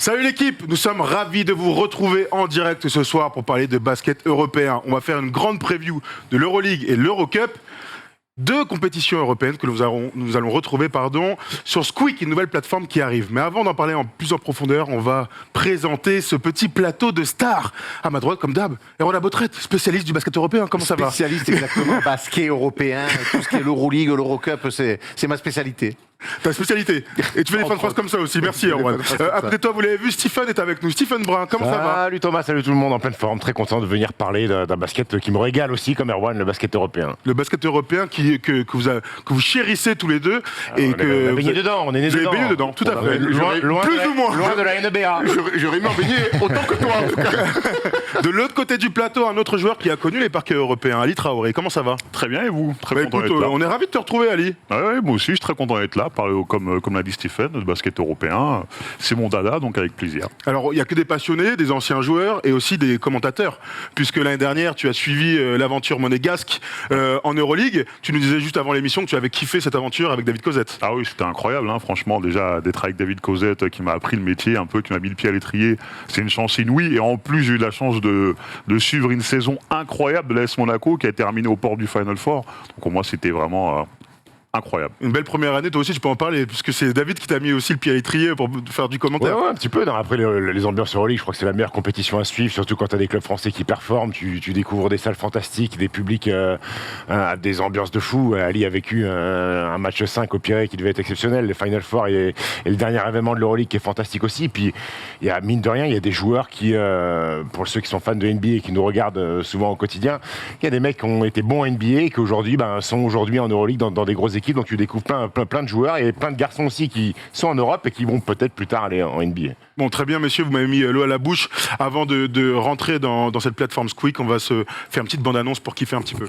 Salut l'équipe, nous sommes ravis de vous retrouver en direct ce soir pour parler de basket européen. On va faire une grande preview de l'Euroleague et l'Eurocup. Deux compétitions européennes que nous allons retrouver sur Squeak, une nouvelle plateforme qui arrive. Mais avant d'en parler en plus en profondeur, on va présenter ce petit plateau de stars. À ma droite, comme d'hab, Erwan Abotret, spécialiste du basket européen. Comment ça va ? Spécialiste, exactement, basket européen, tout ce qui est l'Euroleague, l'Eurocup, c'est ma spécialité. Ta spécialité. Et tu fais des fins de phrase comme ça aussi. Merci Erwan. À côté de toi, vous l'avez vu, Stephen est avec nous. Stephen Brun, comment ça va ? Salut Thomas, salut tout le monde, en pleine forme. Très content de venir parler d'un basket qui me régale aussi, comme Erwan, le basket européen. Le basket européen que vous chérissez tous les deux. Et que on a baigné dedans, on est né dedans. Vous avez baigné dedans, tout à fait. Loin plus ou moins. Loin de la NBA. J'aurais aimé en baigner autant que toi, en tout cas. De l'autre côté du plateau, un autre joueur qui a connu les parquets européens, Ali Traoré. Comment ça va ? Très bien, et vous ? Très content écoute, d'être là. on est ravis de te retrouver, Ali. Ouais, moi aussi, je suis très content d'être là. Parler comme l'a dit Stephen, de basket européen. C'est mon dada, donc avec plaisir. Alors, il n'y a que des passionnés, des anciens joueurs et aussi des commentateurs. Puisque l'année dernière, tu as suivi l'aventure monégasque en Euroleague. Tu nous disais juste avant l'émission que tu avais kiffé cette aventure avec David Cosette. Ah oui, c'était incroyable, hein, franchement, déjà d'être avec David Cosette qui m'a appris le métier un peu, qui m'a mis le pied à l'étrier. C'est une chance inouïe. Et en plus, j'ai eu la chance de suivre une saison incroyable de l'AS Monaco qui a terminé au port du Final Four. Donc pour moi, c'était vraiment... incroyable. Une belle première année, toi aussi tu peux en parler, puisque c'est David qui t'a mis aussi le pied à l'étrier pour faire du commentaire. Ouais, un petit peu. Non, après, les ambiances Euroleague, je crois que c'est la meilleure compétition à suivre, surtout quand tu as des clubs français qui performent. Tu découvres des salles fantastiques, des publics, des ambiances de fou. Ali a vécu un match 5 au Pirée qui devait être exceptionnel, le Final Four et le dernier événement de l'Euroleague qui est fantastique aussi. Puis, il y a, mine de rien, il y a des joueurs qui, pour ceux qui sont fans de NBA et qui nous regardent souvent au quotidien, il y a des mecs qui ont été bons en NBA et qui aujourd'hui sont aujourd'hui en Euroleague dans des grosses équipes. Donc tu découvres plein de joueurs et plein de garçons aussi qui sont en Europe et qui vont peut-être plus tard aller en NBA. Bon, très bien, messieurs, vous m'avez mis l'eau à la bouche. Avant de rentrer dans cette plateforme Squeak, on va se faire une petite bande-annonce pour kiffer un petit peu.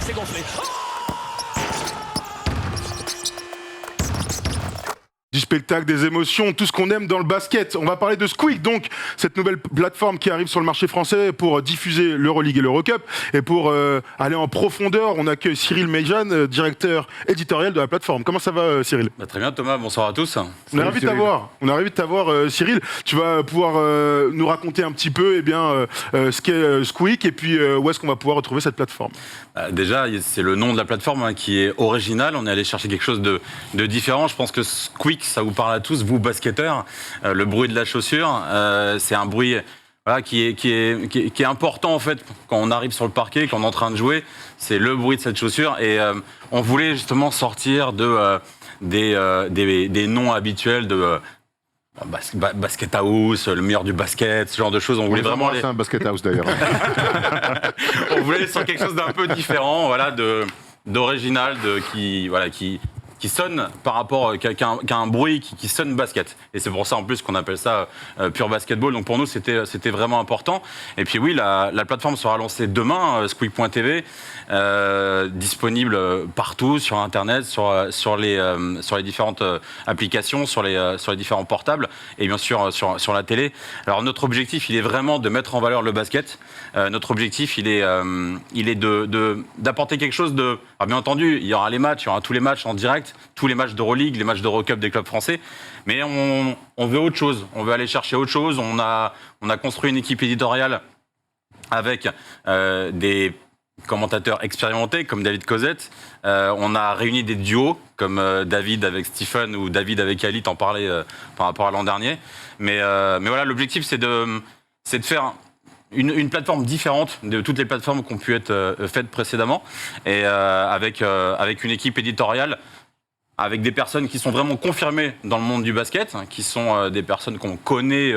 C'est gonflé. Du spectacle, des émotions, tout ce qu'on aime dans le basket. On va parler de Squeak, donc cette nouvelle plateforme qui arrive sur le marché français pour diffuser l'Euroleague et l'Eurocup. Et pour aller en profondeur, on accueille Cyril Mejan, directeur éditorial de la plateforme. Comment ça va, Cyril ? Très bien, Thomas. Bonsoir à tous. On est ravis de t'avoir. Cyril. Tu vas pouvoir nous raconter un petit peu ce qu'est Squeak et puis où est-ce qu'on va pouvoir retrouver cette plateforme. Déjà, c'est le nom de la plateforme qui est original. On est allé chercher quelque chose de différent. Je pense que Squeak, ça vous parle à tous, vous basketteurs. Le bruit de la chaussure, c'est un bruit qui est important en fait quand on arrive sur le parquet, quand on est en train de jouer. C'est le bruit de cette chaussure et on voulait justement sortir des noms habituels de basket house, le meilleur du basket, ce genre de choses. On voulait vraiment C'est un basket house d'ailleurs. On voulait aller sur quelque chose d'un peu différent, d'original, qui sonne par rapport qui a un bruit qui sonne basket. Et c'est pour ça en plus qu'on appelle ça pure basketball. Donc pour nous c'était vraiment important. Et puis oui, la plateforme sera lancée demain, Squeak.tv, disponible partout sur internet, sur les différentes applications, sur les différents portables et bien sûr sur la télé. Alors notre objectif, il est vraiment de mettre en valeur le basket. Notre objectif, il est d'apporter quelque chose de... Alors bien entendu, il y aura tous les matchs en direct, tous les matchs d'Euroleague, les matchs d'Eurocup des clubs français, mais on veut autre chose, on veut aller chercher autre chose. On a construit une équipe éditoriale avec des commentateurs expérimentés comme David Cosette. On a réuni des duos comme David avec Stephen ou David avec Ali, t'en parlais par rapport à l'an dernier. Mais voilà, l'objectif c'est de faire une plateforme différente de toutes les plateformes qui ont pu être faites précédemment et avec une équipe éditoriale avec des personnes qui sont vraiment confirmées dans le monde du basket, qui sont des personnes qu'on connaît,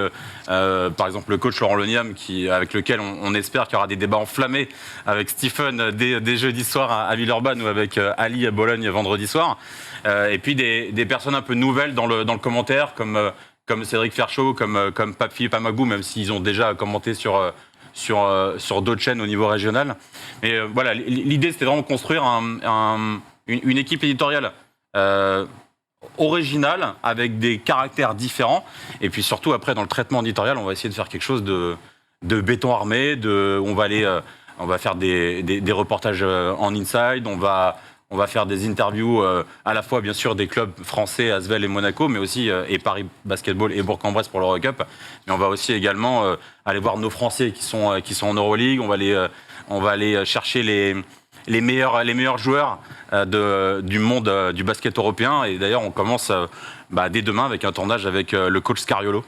par exemple le coach Laurent Loniam, avec lequel on espère qu'il y aura des débats enflammés avec Stephen dès jeudi soir à Villeurbanne ou avec Ali à Bologne vendredi soir. Et puis des personnes un peu nouvelles dans le commentaire, comme comme Cédric Ferchaud, comme Pape Philippe Amagou, même s'ils ont déjà commenté sur d'autres chaînes au niveau régional. Mais voilà, l'idée c'était vraiment de construire une équipe éditoriale originale, avec des caractères différents. Et puis surtout, après, dans le traitement éditorial, on va essayer de faire quelque chose de béton armé. On va faire des reportages en inside, on va faire des interviews à la fois, bien sûr, des clubs français, Asvel et Monaco, mais aussi et Paris Basketball et Bourg-en-Bresse pour l'Eurocup. Mais on va aussi également aller voir nos Français qui sont en Euroleague. On va aller chercher les meilleurs joueurs du monde du basket européen. Et d'ailleurs, on commence dès demain avec un tournage avec le coach Scariolo.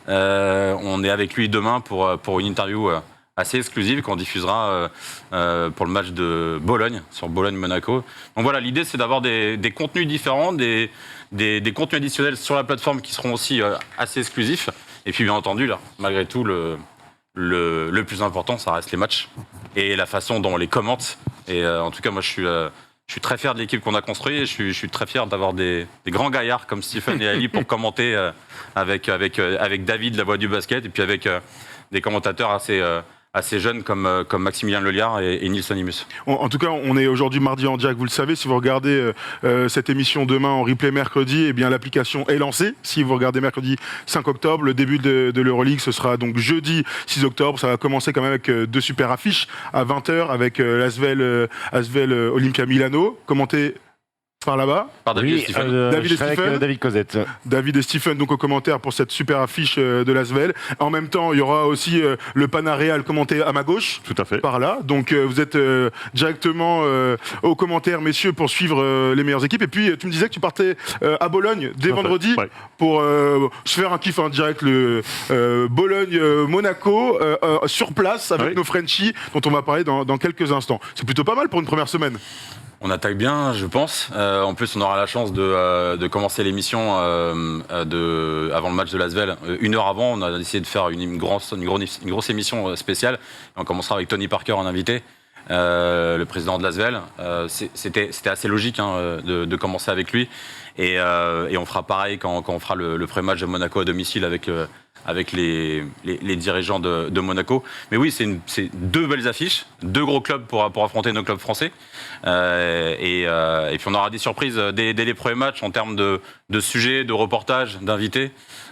On est avec lui demain pour une interview assez exclusive qu'on diffusera pour le match de Bologne, sur Bologne-Monaco. Donc voilà, l'idée c'est d'avoir des contenus différents, des contenus additionnels sur la plateforme qui seront aussi assez exclusifs. Et puis bien entendu, là, malgré tout, le plus important, ça reste les matchs et la façon dont on les commente. Et en tout cas, moi, je suis très fier de l'équipe qu'on a construite et je suis très fier d'avoir des grands gaillards comme Stephen et Ali pour commenter avec David, la voix du basket, et puis avec des commentateurs assez jeunes comme Maximilien Leliard et Nils Onimus. En tout cas, on est aujourd'hui mardi en direct, vous le savez. Si vous regardez cette émission demain en replay mercredi, eh bien l'application est lancée. Si vous regardez mercredi 5 octobre, le début de l'Euroleague, ce sera donc jeudi 6 octobre. Ça va commencer quand même avec 2 super affiches à 20h avec l'Asvel Olympia Milano, commenté par là-bas. Par David et Stephen. David et Stephen. Avec David Cosette. David et Stephen donc au commentaire pour cette super affiche de l'Asvel. En même temps, il y aura aussi le Panareal commenté à ma gauche. Tout à fait. Par là. Donc vous êtes directement aux commentaires, messieurs, pour suivre les meilleures équipes. Et puis tu me disais que tu partais à Bologne dès vendredi pour se faire un kiff en direct, le Bologne-Monaco sur place avec nos Frenchies dont on va parler dans quelques instants. C'est plutôt pas mal pour une première semaine. On attaque bien, je pense. En plus, on aura la chance de commencer l'émission avant le match de l'Asvel. 1 heure avant, on a décidé de faire une grosse émission spéciale. On commencera avec Tony Parker en invité, le président de l'Asvel. C'était assez logique de commencer avec lui. Et on fera pareil quand on fera le pré-match de Monaco à domicile avec les dirigeants de Monaco. Mais oui, c'est 2 belles affiches, 2 gros clubs pour affronter nos clubs français. Et puis on aura des surprises dès les premiers matchs en termes de sujets, de reportages, d'invités.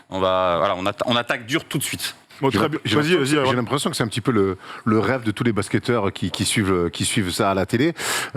On attaque dur tout de suite. Bon, très bien. Vas-y. J'ai l'impression que c'est un petit peu le rêve de tous les basketteurs qui suivent ça à la télé.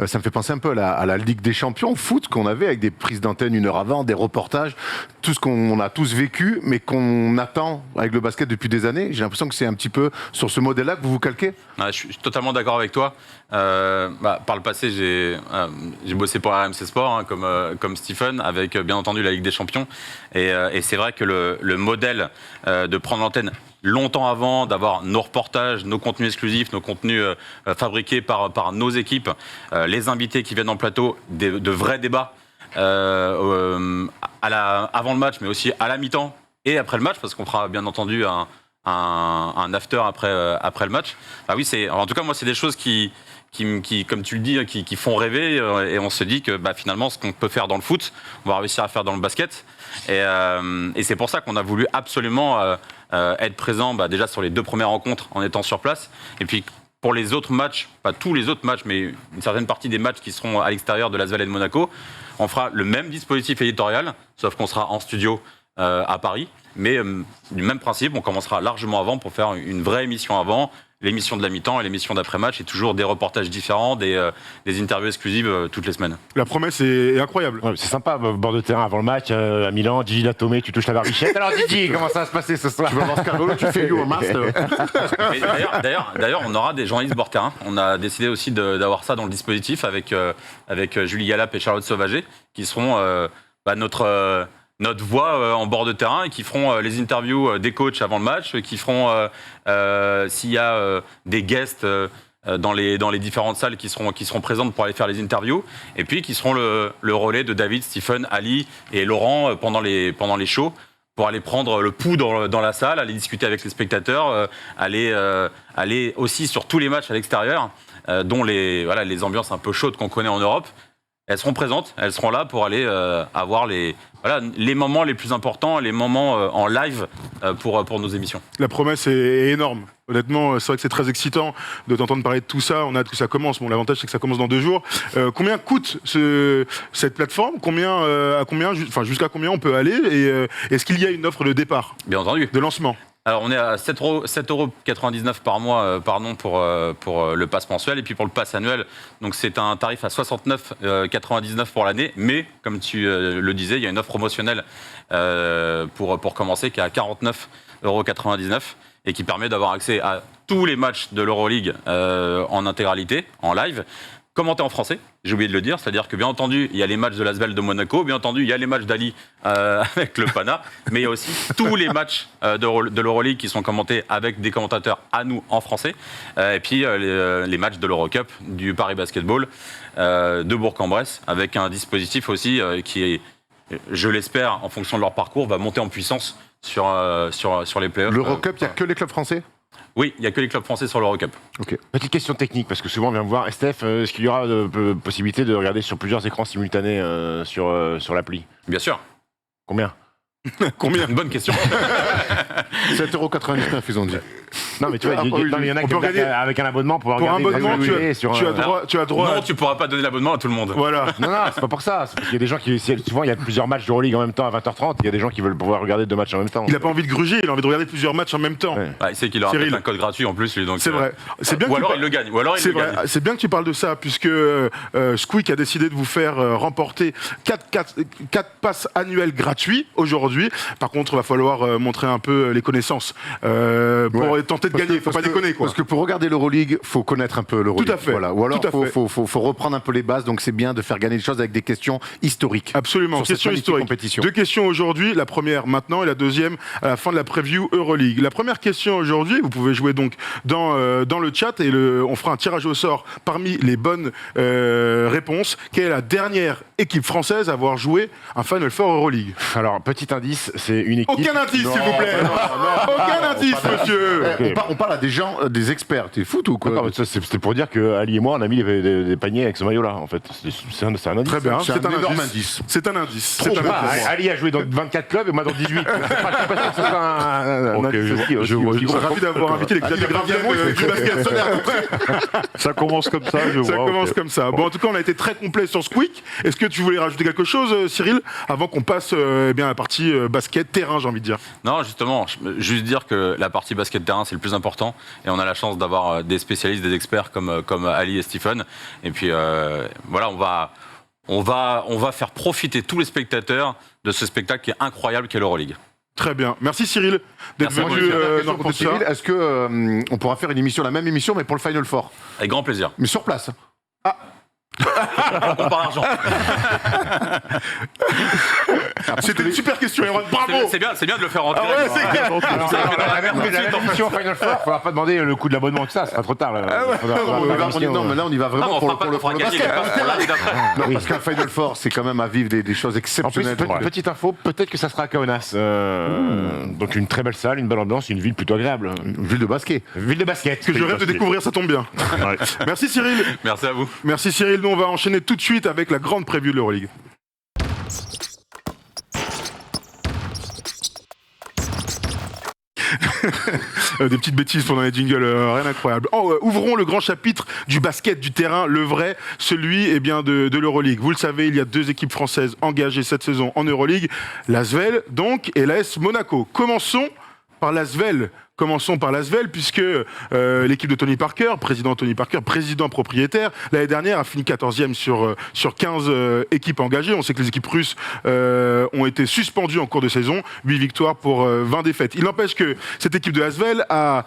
Ça me fait penser un peu à la Ligue des Champions foot qu'on avait avec des prises d'antenne 1 heure avant, des reportages, tout ce qu'on a tous vécu, mais qu'on attend avec le basket depuis des années. J'ai l'impression que c'est un petit peu sur ce modèle-là que vous vous calquez. Je suis totalement d'accord avec toi. Par le passé, j'ai bossé pour RMC Sport, comme Stephen, avec bien entendu la Ligue des Champions. Et c'est vrai que le modèle de prendre l'antenne longtemps avant, d'avoir nos reportages, nos contenus exclusifs, nos contenus fabriqués par nos équipes, les invités qui viennent en plateau, de vrais débats avant le match, mais aussi à la mi-temps et après le match, parce qu'on fera bien entendu un after après le match. Oui, en tout cas, moi, c'est des choses qui, comme tu le dis, qui font rêver, et on se dit que finalement, ce qu'on peut faire dans le foot, on va réussir à faire dans le basket. Et c'est pour ça qu'on a voulu absolument être présent déjà sur les 2 premières rencontres en étant sur place. Et puis pour les autres matchs, pas tous les autres matchs, mais une certaine partie des matchs qui seront à l'extérieur de l'Asvel et de Monaco, on fera le même dispositif éditorial, sauf qu'on sera en studio à Paris. Mais du même principe, on commencera largement avant pour faire une vraie émission avant, l'émission de la mi-temps et l'émission d'après-match, et toujours des reportages différents, des interviews exclusives toutes les semaines. La promesse est incroyable. Ouais, c'est sympa, bord de terrain avant le match, à Milan, Gigi Latomé, tu touches la barbichette. Alors Gigi, comment ça va se passer ce soir? Tu vas voir Scarolo, tu fais You au master. D'ailleurs, on aura des journalistes bord terrain. On a décidé aussi d'avoir ça dans le dispositif avec Julie Galap et Charlotte Sauvager, qui seront notre voix en bord de terrain, et qui feront les interviews des coachs avant le match, qui feront, s'il y a des guests dans les différentes salles qui seront présentes pour aller faire les interviews, et puis qui seront le relais de David, Stephen, Ali et Laurent pendant les shows, pour aller prendre le pouls dans la salle, aller discuter avec les spectateurs, aller aussi sur tous les matchs à l'extérieur, dont les ambiances un peu chaudes qu'on connaît en Europe. elles seront présentes, elles seront là pour aller avoir les moments les plus importants, les moments en live pour nos émissions. La promesse est énorme. Honnêtement, c'est vrai que c'est très excitant de t'entendre parler de tout ça. On a hâte que ça commence. Bon, l'avantage, c'est que ça commence dans 2 jours. Combien coûte cette plateforme jusqu'à combien on peut aller et est-ce qu'il y a une offre de départ, Bien entendu. de lancement? Alors on est à 7,99 € par mois pour le pass mensuel et puis pour le pass annuel. Donc c'est un tarif à 69,99 € pour l'année. Mais comme tu le disais, il y a une offre promotionnelle pour commencer qui est à 49,99 € et qui permet d'avoir accès à tous les matchs de l'Euroleague en intégralité, en live. Commenté en français, j'ai oublié de le dire, c'est-à-dire que bien entendu, il y a les matchs de l'Asvel de Monaco, bien entendu, il y a les matchs d'Ali avec le Pana, mais il y a aussi tous les matchs de l'Euroleague qui sont commentés avec des commentateurs à nous en français, et puis les matchs de l'Eurocup, du Paris Basketball, de Bourg-en-Bresse, avec un dispositif aussi qui, je l'espère, en fonction de leur parcours, va monter en puissance sur les playoffs. L'Eurocup, il n'y a que les clubs français? Oui, il n'y a que les clubs français sur l'Eurocup. Ok. Petite question technique, parce que souvent on vient me voir, Steph, est-ce qu'il y aura possibilité de regarder sur plusieurs écrans simultanés sur l'appli? Bien sûr. Combien? Combien? Une bonne question. 7,99 €, ils ont dit. Non, mais tu vois, il y en a On qui peut aiment bien regarder- avec un abonnement pour Pour un regarder abonnement, des vidéos sur tu as droit Non, à... tu pourras pas donner l'abonnement à tout le monde. Voilà. Non, c'est pas pour ça. C'est parce qu'il y a des gens qui. Souvent, il y a plusieurs matchs de Euroleague en même temps à 20h30. Il y a des gens qui veulent pouvoir regarder 2 matchs en même temps. Il n'a pas envie de gruger, il a envie de regarder plusieurs matchs en même temps. Ouais. Il sait qu'il aura Cyril. peut-être un code gratuit en plus, lui. Donc, C'est vrai. C'est bien ou que tu alors par- il le gagne. Ou alors il C'est le vrai. gagne. C'est bien que tu parles de ça, puisque Squeak a décidé de vous faire remporter 4 passes annuelles gratuits aujourd'hui. Par contre, il va falloir montrer un peu les connaissances pour tenter de gagner. Faut pas déconner, quoi. Parce que pour regarder l'Euroleague, faut connaître un peu l'Euroleague. Tout à fait. Voilà. Ou alors, Tout à fait. faut reprendre un peu les bases. Donc, c'est bien de faire gagner les choses avec des questions historiques. Absolument, Sur cette question magnifique historique. compétition. 2 questions aujourd'hui, la première maintenant et la deuxième à la fin de la preview Euroleague. La première question aujourd'hui, vous pouvez jouer donc dans le chat et on fera un tirage au sort parmi les bonnes réponses. Quelle est la dernière équipe française à avoir joué un Final Four Euroleague? Alors, petit indice, c'est une équipe. Aucun indice, s'il vous plaît. Aucun indice, monsieur. On parle à des gens, des experts. T'es fou ou quoi? D'accord, mais ça, c'était pour dire que Ali et moi, on a mis des paniers avec ce maillot-là, en fait. C'est un indice. Très bien, C'est c'est un un énorme indice. indice. C'est un indice. Trop C'est un bas, indice. Ali a joué dans 24 clubs et moi dans 18. Je suis pas sûr que ce soit un Ok, indice je aussi vois- aussi je Je suis vois- ravi d'avoir invité les Xavier Gravier du basket solaire. Ça commence comme ça, je Ça vois. commence ok. comme ça. Bon, en tout cas, on a été très complet sur Squeak. Est-ce que tu voulais rajouter quelque chose, Cyril, avant qu'on passe à la partie basket, terrain, j'ai envie de dire? Non, justement, juste dire que la partie basket terrain, c'est le plus important. Et on a la chance d'avoir des spécialistes, des experts comme Ali et Stephen. Et puis, voilà, on va faire profiter tous les spectateurs de ce spectacle qui est incroyable qu'est l'Euroleague. Très bien. Merci Cyril d'être Merci à vous, venu monsieur. nous Question raconter pour ça. Cyril, est-ce que on pourra faire la même émission, mais pour le Final Four, Avec grand plaisir. mais sur place? On parle argent. C'était une super question, Erwan. Bravo. C'est bien de le faire rentrer. Ah ouais, c'est clair. Alors, la même émission Final Four, il faudra pas demander le coût de l'abonnement, tout ça, ce sera trop tard. Non, mais là, on y va Non, vraiment on pour fera le gagner basket. les passes pour l'année d'après. Non, parce qu'un Final Four, c'est quand même à vivre des choses En plus, exceptionnelles. petite info, peut-être que ça sera à Kaunas. Donc une très belle salle, une belle ambiance, une ville plutôt agréable. Une ville de basket. Ville de basket. Que je rêve de découvrir, ça tombe bien. Ouais. Merci Cyril. Merci à vous. Merci Cyril. Nous, on va enchaîner tout de suite avec la grande preview de l'Euroleague. Des petites bêtises pendant les jingles, rien d'incroyable. Ouvrons le grand chapitre du basket, du terrain, le vrai, celui de l'Euroleague. Vous le savez, il y a 2 équipes françaises engagées cette saison en Euroleague, l'Asvel donc et l'AS Monaco. Commençons par l'Asvel, puisque l'équipe de Tony Parker, président propriétaire, l'année dernière a fini 14e sur 15 équipes engagées. On sait que les équipes russes ont été suspendues en cours de saison, 8 victoires pour 20 défaites. Il n'empêche que cette équipe de l'Asvel a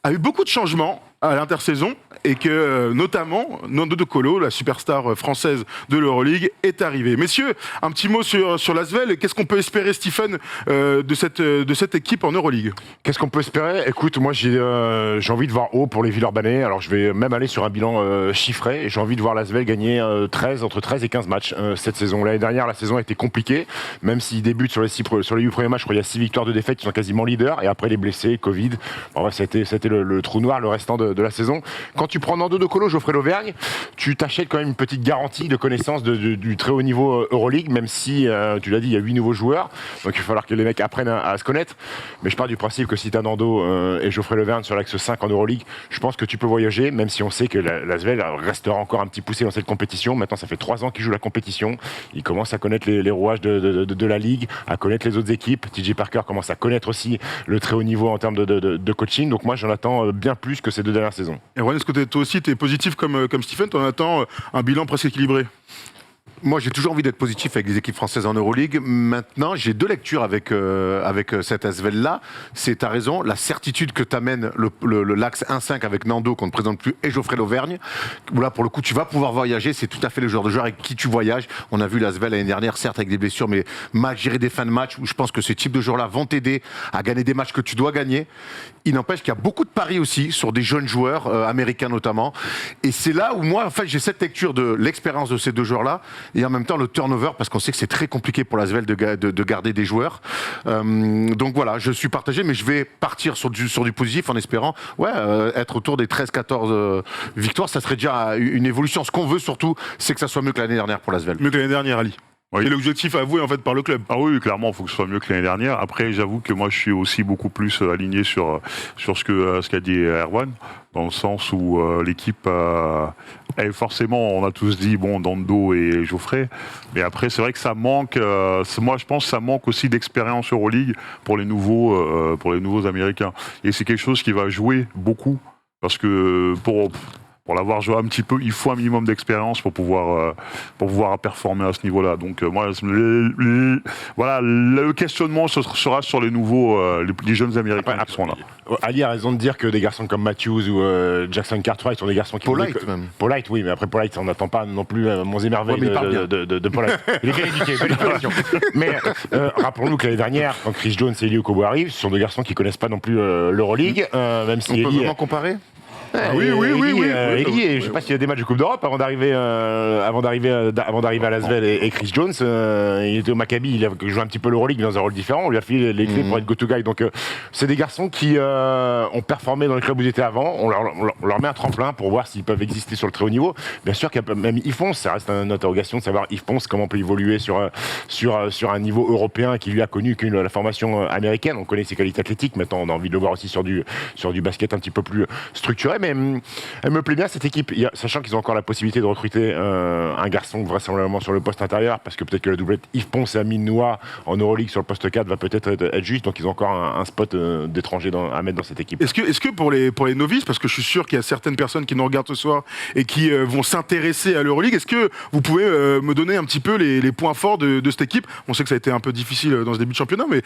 eu beaucoup de changements à l'intersaison et que notamment Nando De Colo, la superstar française de l'Euroleague, est arrivée. Messieurs, un petit mot sur l'Asvel. Qu'est-ce qu'on peut espérer, Stephen, de cette équipe en Euroleague? Qu'est-ce qu'on peut espérer? Écoute, moi j'ai envie de voir haut pour les Villeurbanais. Alors je vais même aller sur un bilan chiffré. Et j'ai envie de voir l'Asvel gagner entre 13 et 15 matchs cette saison. L'année dernière, la saison a été compliquée. Même s'ils débutent sur les 8 premiers matchs, je crois qu'il y a 6 victoires de défaite, ils sont quasiment leaders. Et après les blessés, Covid, bon, ouais, ça a été le trou noir le restant de la saison. Quant quand tu prends Nando De Colo, Geoffrey Lauvergne, tu t'achètes quand même une petite garantie de connaissance du très haut niveau Euroleague, même si, tu l'as dit, il y a 8 nouveaux joueurs, donc il va falloir que les mecs apprennent à se connaître. Mais je pars du principe que si tu as Nando et Geoffrey Lauvergne sur l'axe 5 en Euroleague, je pense que tu peux voyager, même si on sait que l'Asvel restera encore un petit poussé dans cette compétition. Maintenant, ça fait 3 ans qu'il joue la compétition. Il commence à connaître les rouages de la Ligue, à connaître les autres équipes. TJ Parker commence à connaître aussi le très haut niveau en termes de coaching. Donc moi, j'en attends bien plus que ces 2 dernières saisons. Et Juan, est-ce que toi aussi, tu es positif comme Stephen, tu en attends un bilan presque équilibré? Moi, j'ai toujours envie d'être positif avec les équipes françaises en Euroleague. Maintenant, j'ai 2 lectures avec cette Asvel-là. C'est, t'as raison, la certitude que t'amène l'axe 1-5 avec Nando, qu'on ne présente plus, et Geoffrey Lauvergne. Où là, pour le coup, tu vas pouvoir voyager. C'est tout à fait le genre de joueur avec qui tu voyages. On a vu l'Asvel l'année dernière, certes avec des blessures, mais mal gérer des fins de match, où je pense que ce type de joueurs-là vont t'aider à gagner des matchs que tu dois gagner. Il n'empêche qu'il y a beaucoup de paris aussi sur des jeunes joueurs, américains notamment. Et c'est là où moi, en fait, j'ai cette lecture de l'expérience de ces 2 joueurs-là. Et en même temps, le turnover, parce qu'on sait que c'est très compliqué pour l'Asvel de garder des joueurs. Donc voilà, je suis partagé, mais je vais partir sur du positif en espérant être autour des 13-14 victoires. Ça serait déjà une évolution. Ce qu'on veut surtout, c'est que ça soit mieux que l'année dernière pour l'Asvel. Mieux que l'année dernière, Ali. Oui. C'est l'objectif avoué en fait par le club. Ah oui, clairement, il faut que ce soit mieux que l'année dernière. Après, j'avoue que moi, je suis aussi beaucoup plus aligné sur ce qu'a dit Erwan, dans le sens où l'équipe, forcément, on a tous dit, bon, Nando et Geoffrey, mais après, c'est vrai que ça manque, moi, je pense que ça manque aussi d'expérience Euroleague pour les nouveaux Américains. Et c'est quelque chose qui va jouer beaucoup, parce que pour l'avoir joué un petit peu, il faut un minimum d'expérience pour pouvoir performer à ce niveau-là. Donc moi, voilà, le questionnement sera sur les nouveaux, les jeunes Américains qui seront là. Ali a raison de dire que des garçons comme Matthews ou Jackson Cartwright sont des garçons qui... Polite même. Polite, oui, mais après Polite, on n'attend pas non plus mon émerveil de Polite. Il est bien éduqué, belle éducation. Mais rappelons-nous que l'année dernière, quand Chris Jones et Eli Okobo arrivent, ce sont des garçons qui connaissent pas non plus l'Euroleague, même si On peut Eli... vraiment comparer? Oui. Eli, je sais pas s'il y a des matchs de Coupe d'Europe avant d'arriver à Lasvel et Chris Jones. Il était au Maccabi, il a joué un petit peu l'Euroleague dans un rôle différent. On lui a filé les clés pour être go-to-guy. Donc c'est des garçons qui ont performé dans le club où ils étaient avant. On leur met un tremplin pour voir s'ils peuvent exister sur le très haut niveau. Bien sûr qu'il y a même Yves Ponce, ça reste une interrogation de savoir Yves Ponce comment peut évoluer sur un niveau européen qui lui a connu que la formation américaine. On connaît ses qualités athlétiques. Maintenant, on a envie de le voir aussi sur du basket un petit peu plus structuré. Mais elle me plaît bien cette équipe, sachant qu'ils ont encore la possibilité de recruter un garçon vraisemblablement sur le poste intérieur, parce que peut-être que la doublette Yves Ponce et Amine Noah en Euroleague sur le poste 4 va peut-être être juste, donc ils ont encore un spot d'étranger à mettre dans cette équipe. Est-ce que pour les novices, parce que je suis sûr qu'il y a certaines personnes qui nous regardent ce soir et qui vont s'intéresser à l'Euroleague, est-ce que vous pouvez me donner un petit peu les points forts de cette équipe? On sait que ça a été un peu difficile dans ce début de championnat, mais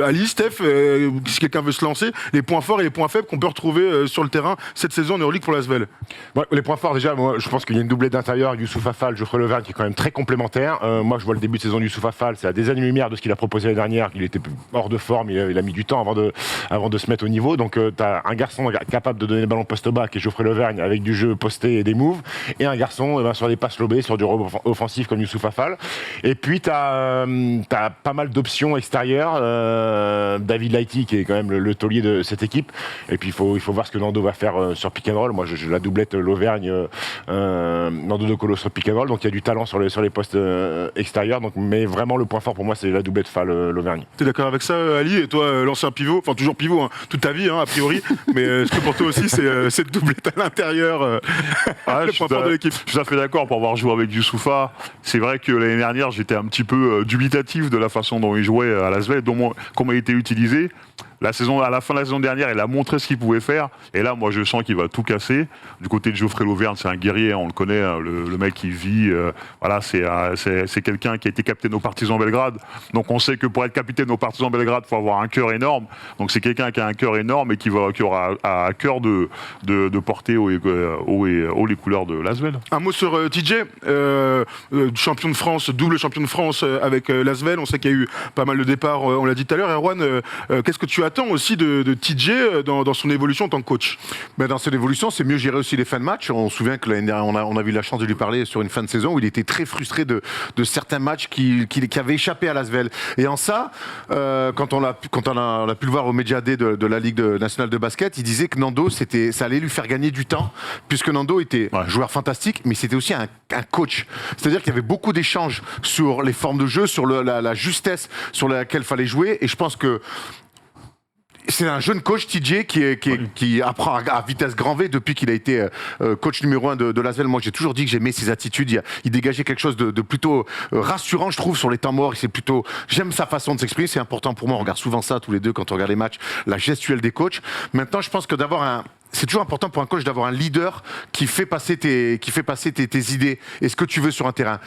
Ali, Steph, si quelqu'un veut se lancer, les points forts et les points faibles qu'on peut retrouver sur le terrain cette saison en Euroleague pour l'Asvel. Ouais, les points forts, déjà, moi, je pense qu'il y a une doublée d'intérieur, Youssouf Affal, Geoffrey Lauvergne, qui est quand même très complémentaire. Moi, je vois le début de saison de Youssouf Affal, c'est à des années-lumière de ce qu'il a proposé l'année dernière, qu'il était hors de forme, il a mis du temps avant de se mettre au niveau. Donc, tu as un garçon capable de donner le ballon poste bas, qui est Geoffrey Lauvergne, avec du jeu posté et des moves, et un garçon sur des passes lobées, sur du rebond offensif comme Youssouf Affal. Et puis, tu as pas mal d'options extérieures. David Lighty, qui est quand même le taulier de cette équipe. Et puis, il faut voir ce que Nando va faire sur pick and roll. Moi, je la doublette Lauvergne, Nando De Colo sur pick and roll. Donc, il y a du talent sur les postes extérieurs. Donc, mais vraiment, le point fort pour moi, c'est la doublette Fall Lauvergne. T'es d'accord avec ça, Ali? Et toi, l'ancien pivot, enfin toujours pivot, hein, toute ta vie, hein, a priori. Mais est-ce que pour toi aussi, c'est cette doublette à l'intérieur le point fort de l'équipe? Je suis tout à fait d'accord pour avoir joué avec Youssoufa. C'est vrai que l'année dernière, j'étais un petit peu dubitatif de la façon dont il jouait à l'Asvel, comment il était utilisé. À la fin de la saison dernière, il a montré ce qu'il pouvait faire. Et là, moi, je sens qu'il va tout casser. Du côté de Geoffrey Lauvergne, c'est un guerrier, on le connaît, hein, le mec qui vit. Voilà, c'est quelqu'un qui a été capitaine aux Partisans Belgrade. Donc, on sait que pour être capitaine aux Partisans Belgrade, il faut avoir un cœur énorme. Donc, c'est quelqu'un qui a un cœur énorme et qui aura à cœur de porter haut les couleurs de l'Asvel. Un mot sur TJ, champion de France, double champion de France avec l'Asvel. On sait qu'il y a eu pas mal de départs, on l'a dit tout à l'heure. Erwan, qu'est-ce que tu attends aussi de TJ dans son évolution en tant que coach? Ben dans cette évolution, c'est mieux gérer aussi les fins de match. On se souvient que l'année dernière, on a eu la chance de lui parler sur une fin de saison où il était très frustré de certains matchs qui avaient échappé à l'Asvel. Et en ça, quand on a pu le voir au Média Day de la Ligue nationale de basket, il disait que Nando, ça allait lui faire gagner du temps, puisque Nando était un joueur fantastique, mais c'était aussi un coach. C'est-à-dire qu'il y avait beaucoup d'échanges sur les formes de jeu, sur la justesse sur laquelle il fallait jouer. Et je pense que c'est un jeune coach, TJ, qui apprend à vitesse grand V depuis qu'il a été coach numéro 1 de l'Asvel. Moi, j'ai toujours dit que j'aimais ses attitudes. Il dégageait quelque chose de plutôt rassurant, je trouve, sur les temps morts. J'aime sa façon de s'exprimer. C'est important pour moi. On regarde souvent ça tous les deux quand on regarde les matchs, la gestuelle des coachs. Maintenant, je pense que c'est toujours important pour un coach d'avoir un leader qui fait passer tes idées et ce que tu veux sur un terrain.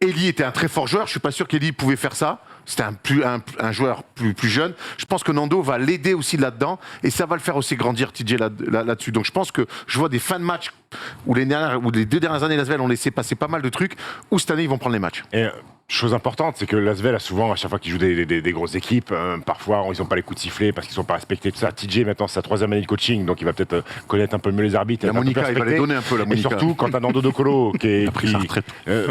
Eli était un très fort joueur. Je suis pas sûr qu'Eli pouvait faire ça. C'était un joueur plus jeune. Je pense que Nando va l'aider aussi là-dedans et ça va le faire aussi grandir, TJ, là-dessus. Donc je pense que je vois des fins de match où les 2 dernières années, l'Asvel ont laissé passer pas mal de trucs, où cette année, ils vont prendre les matchs. Et chose importante, c'est que l'Asvel a souvent, à chaque fois qu'ils jouent des grosses équipes, parfois ils n'ont pas les coups de sifflet parce qu'ils ne sont pas respectés, tout ça. TJ, maintenant, c'est sa 3e année de coaching, donc il va peut-être connaître un peu mieux les arbitres. La Monica, il va les donner un peu, la Monica. Et surtout, quand tu as Nando De Colo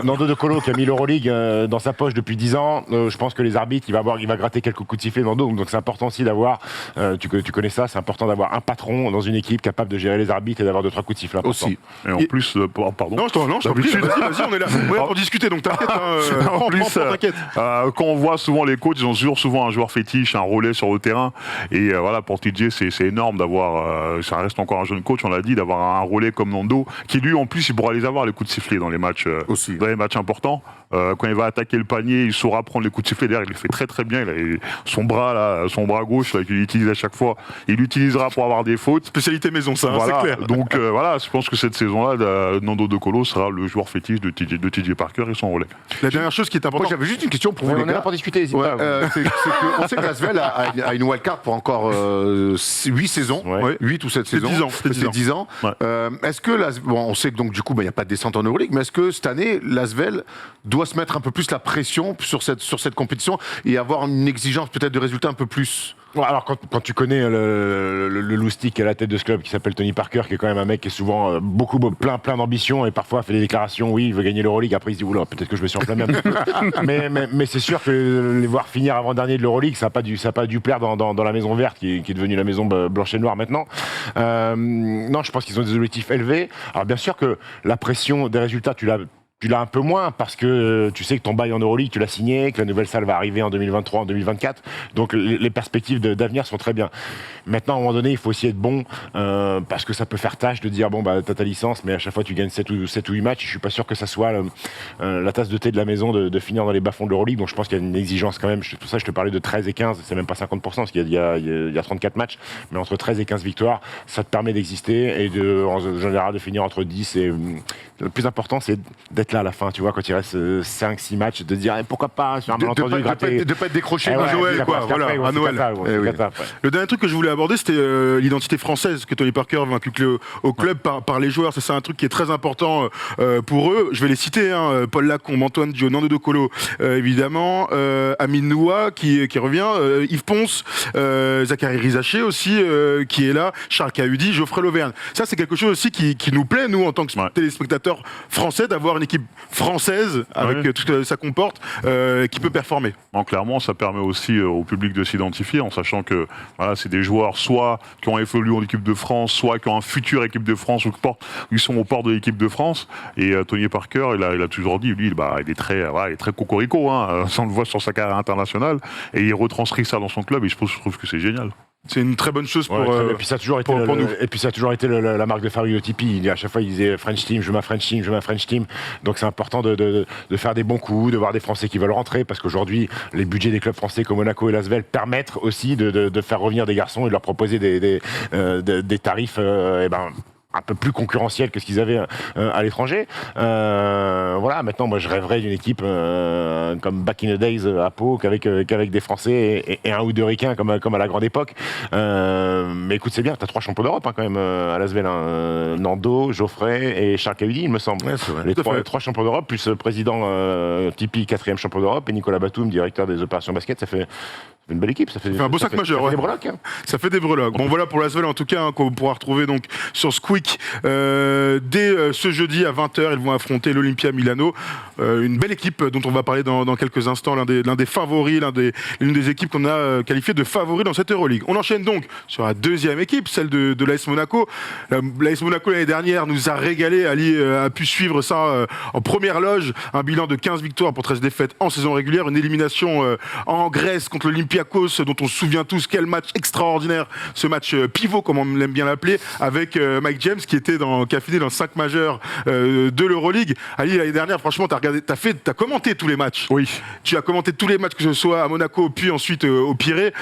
Nando De Colo qui a mis l'Euroleague dans sa poche depuis 10 ans, je pense que les arbitres, il va gratter quelques coups de sifflet, Nando. Donc c'est important aussi d'avoir, tu connais ça, c'est important d'avoir un patron dans une équipe capable de gérer les arbitres et d'avoir 2-3 coups de sifflet importants. Aussi. Et en plus, pardon. Non, je t'en prie, vas-y, on est là. On est là pour discuter, donc t'inquiète. En plus, quand on voit souvent les coachs, ils ont souvent un joueur fétiche, un relais sur le terrain. Et voilà, pour TJ, c'est énorme d'avoir, ça reste encore un jeune coach, on l'a dit, d'avoir un relais comme Nando, qui lui, en plus, il pourra les avoir, les coups de sifflet dans les matchs, importants. Quand il va attaquer le panier, il saura prendre les coups de sifflet. D'ailleurs, il le fait très très bien. Il a son bras gauche là, qu'il utilise à chaque fois. Il l'utilisera pour avoir des fautes. Spécialité maison, ça, voilà. c'est clair. Donc voilà, je pense que cette saison-là, Nando De Colo sera le joueur fétiche de TJ Parker et son relais. La dernière chose qui est importante. Moi, j'avais juste une question pour vous, les On est là gars. pour discuter. On sait que l'Asvel a une wildcard pour encore 8 saisons, 8 ou 7 saisons. 10 ans. C'est 10 ans. Ouais. Est-ce que on sait que donc du coup, il n'y a pas de descente en Euroleague, mais est-ce que cette année, l'Asvel doit se mettre un peu plus la pression sur cette compétition et avoir une exigence peut-être de résultats un peu plus? Alors quand tu connais le loustic à la tête de ce club qui s'appelle Tony Parker, qui est quand même un mec qui est souvent plein d'ambition et parfois fait des déclarations, oui, il veut gagner l'Euroleague, après il se dit oula, peut-être que je me suis enflammé un petit peu. mais c'est sûr que les voir finir avant-dernier de l'Euroleague, ça n'a pas dû plaire dans la maison verte qui est devenue la maison blanche et noire maintenant. Non, je pense qu'ils ont des objectifs élevés. Alors bien sûr que la pression des résultats, tu l'as un peu moins parce que tu sais que ton bail en Euroleague, tu l'as signé, que la nouvelle salle va arriver en 2023, en 2024. Donc les perspectives d'avenir sont très bien. Maintenant, à un moment donné, il faut aussi être bon parce que ça peut faire tâche de dire bon, bah, t'as ta licence, mais à chaque fois tu gagnes 7 ou 8 matchs. Je suis pas sûr que ça soit la tasse de thé de la maison de finir dans les bas-fonds de l'Euroleague. Donc je pense qu'il y a une exigence quand même. Pour ça, je te parlais de 13 et 15, c'est même pas 50% parce qu'il y a 34 matchs. Mais entre 13 et 15 victoires, ça te permet d'exister et en général de finir entre 10 et. Le plus important, c'est d'être là à la fin, tu vois, quand il reste 5-6 matchs, de dire pourquoi pas sur un malentendu gratter. De pas être décroché à Noël, quoi. Voilà, à Noël. Le dernier truc que je voulais aborder, c'était l'identité française que Tony Parker veut inculquer au club par les joueurs. C'est un truc qui est très important pour eux. Je vais les citer, Paul Lacombe, Antoine Diop, Nando De Colo, évidemment, Amine Noua qui revient, Yves Ponce, Zachary Rizaché aussi qui est là, Charles Cahudi, Geoffrey Lauvergne. Ça, c'est quelque chose aussi qui nous plaît, nous, en tant que téléspectateurs français, d'avoir une équipe française avec tout ce que ça comporte qui peut performer. Non, clairement, ça permet aussi au public de s'identifier en sachant que voilà, c'est des joueurs soit qui ont évolué en équipe de France, soit qui ont un futur équipe de France ou ils sont au port de l'équipe de France. Et Tony Parker, il a toujours dit, lui, il est très cocorico, ça on le voit sur sa carrière internationale, et il retranscrit ça dans son club, et je trouve que c'est génial. C'est une très bonne chose pour et puis ça a toujours été nous. Et puis ça a toujours été la marque de Fabio Tipi. À chaque fois, il disait French Team, je veux ma French Team, je veux ma French Team. Donc c'est important de faire des bons coups, de voir des Français qui veulent rentrer, parce qu'aujourd'hui, les budgets des clubs français comme Monaco et l'Asvel permettent aussi de faire revenir des garçons et de leur proposer des tarifs un peu plus concurrentiel que ce qu'ils avaient à l'étranger. Voilà, maintenant, moi, je rêverais d'une équipe comme back in the days à Pau, qu'avec des Français et un ou deux Ricains comme à la grande époque. Mais écoute, c'est bien, t'as 3 champions d'Europe quand même à l'Asvel. Nando, Geoffrey et Charles Cahudi, il me semble. Ouais, c'est vrai. Les 3 champions d'Europe, plus président Tipi, 4e champion d'Europe, et Nicolas Batum, directeur des opérations basket, ça fait Une belle équipe, ça fait un beau sac majeur, ça fait ouais. des breloques, hein. Ça fait des breloques. Bon voilà pour l'Asvel en tout cas, qu'on pourra retrouver donc sur Squeak dès ce jeudi à 20h. Ils vont affronter l'Olympia Milano, une belle équipe dont on va parler dans quelques instants, l'un des favoris, l'une des équipes qu'on a qualifiées de favoris dans cette Euroleague. On enchaîne donc sur la deuxième équipe, celle de l'AS Monaco. L'AS Monaco l'année dernière nous a régalé. Ali a pu suivre ça en première loge, un bilan de 15 victoires pour 13 défaites en saison régulière, une élimination en Grèce contre l'Olympiakos, dont on se souvient tous, quel match extraordinaire, ce match pivot comme on l'aime bien l'appeler, avec Mike James qui a fini dans le 5 majeur de l'Euroleague. Ali, l'année dernière, franchement, t'as commenté tous les matchs. Oui. Tu as commenté tous les matchs, que ce soit à Monaco puis ensuite au Pirée.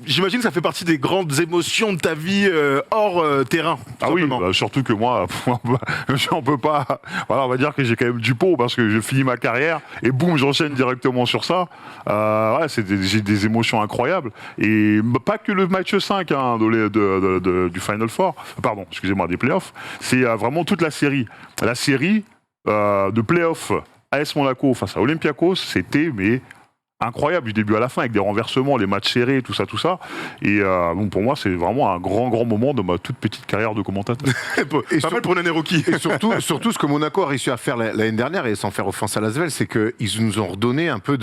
J'imagine que ça fait partie des grandes émotions de ta vie hors terrain. Ah oui, simplement. surtout que moi, on peut pas. Voilà, on va dire que j'ai quand même du pot parce que je finis ma carrière et boum, j'enchaîne directement sur ça. Ouais, j'ai des émotions incroyables et pas que le match 5 hein, du Final Four. Pardon, excusez-moi, des playoffs. C'est vraiment toute la série. La série de playoffs AS Monaco face à Olympiakos, c'était incroyable du début à la fin, avec des renversements, les matchs serrés, tout ça. Et donc pour moi, c'est vraiment un grand moment de ma toute petite carrière de commentateur. Et pas mal pour un rookie. Et surtout, ce que Monaco a réussi à faire l'année dernière, et sans faire offense à l'Asvel, c'est qu'ils nous ont redonné un peu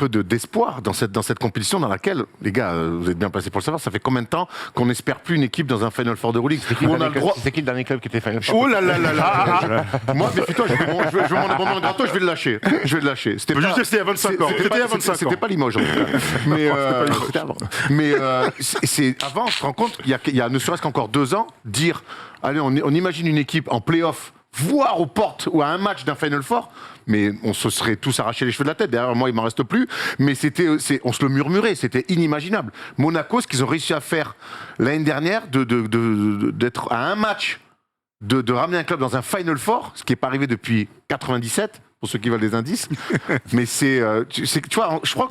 d'espoir dans cette compétition dans laquelle, les gars, vous êtes bien placés pour le savoir, ça fait combien de temps qu'on n'espère plus une équipe dans un Final Four de Euroleague C'est qui le dernier club qui était Final Four? Oh là là là là. Moi, méfie-toi, je veux mon abonnement gratuit, je vais le lâcher. C'était Je veux juste dire, c'était il y a 25 ans. C'était il y a 25 ans. C'était pas Limoges, en tout cas. C'était avant. Mais c'est avant, on se rend compte, il y a ne serait-ce qu'encore 2 ans, dire, allez, on imagine une équipe en play-off, voire aux portes ou à un match d'un Final Four, mais on se serait tous arraché les cheveux de la tête. Derrière moi, il m'en reste plus. Mais on se le murmurait, c'était inimaginable. Monaco, ce qu'ils ont réussi à faire l'année dernière, d'être à un match, de ramener un club dans un Final Four, ce qui n'est pas arrivé depuis 97. Pour ceux qui veulent des indices, mais tu vois, je crois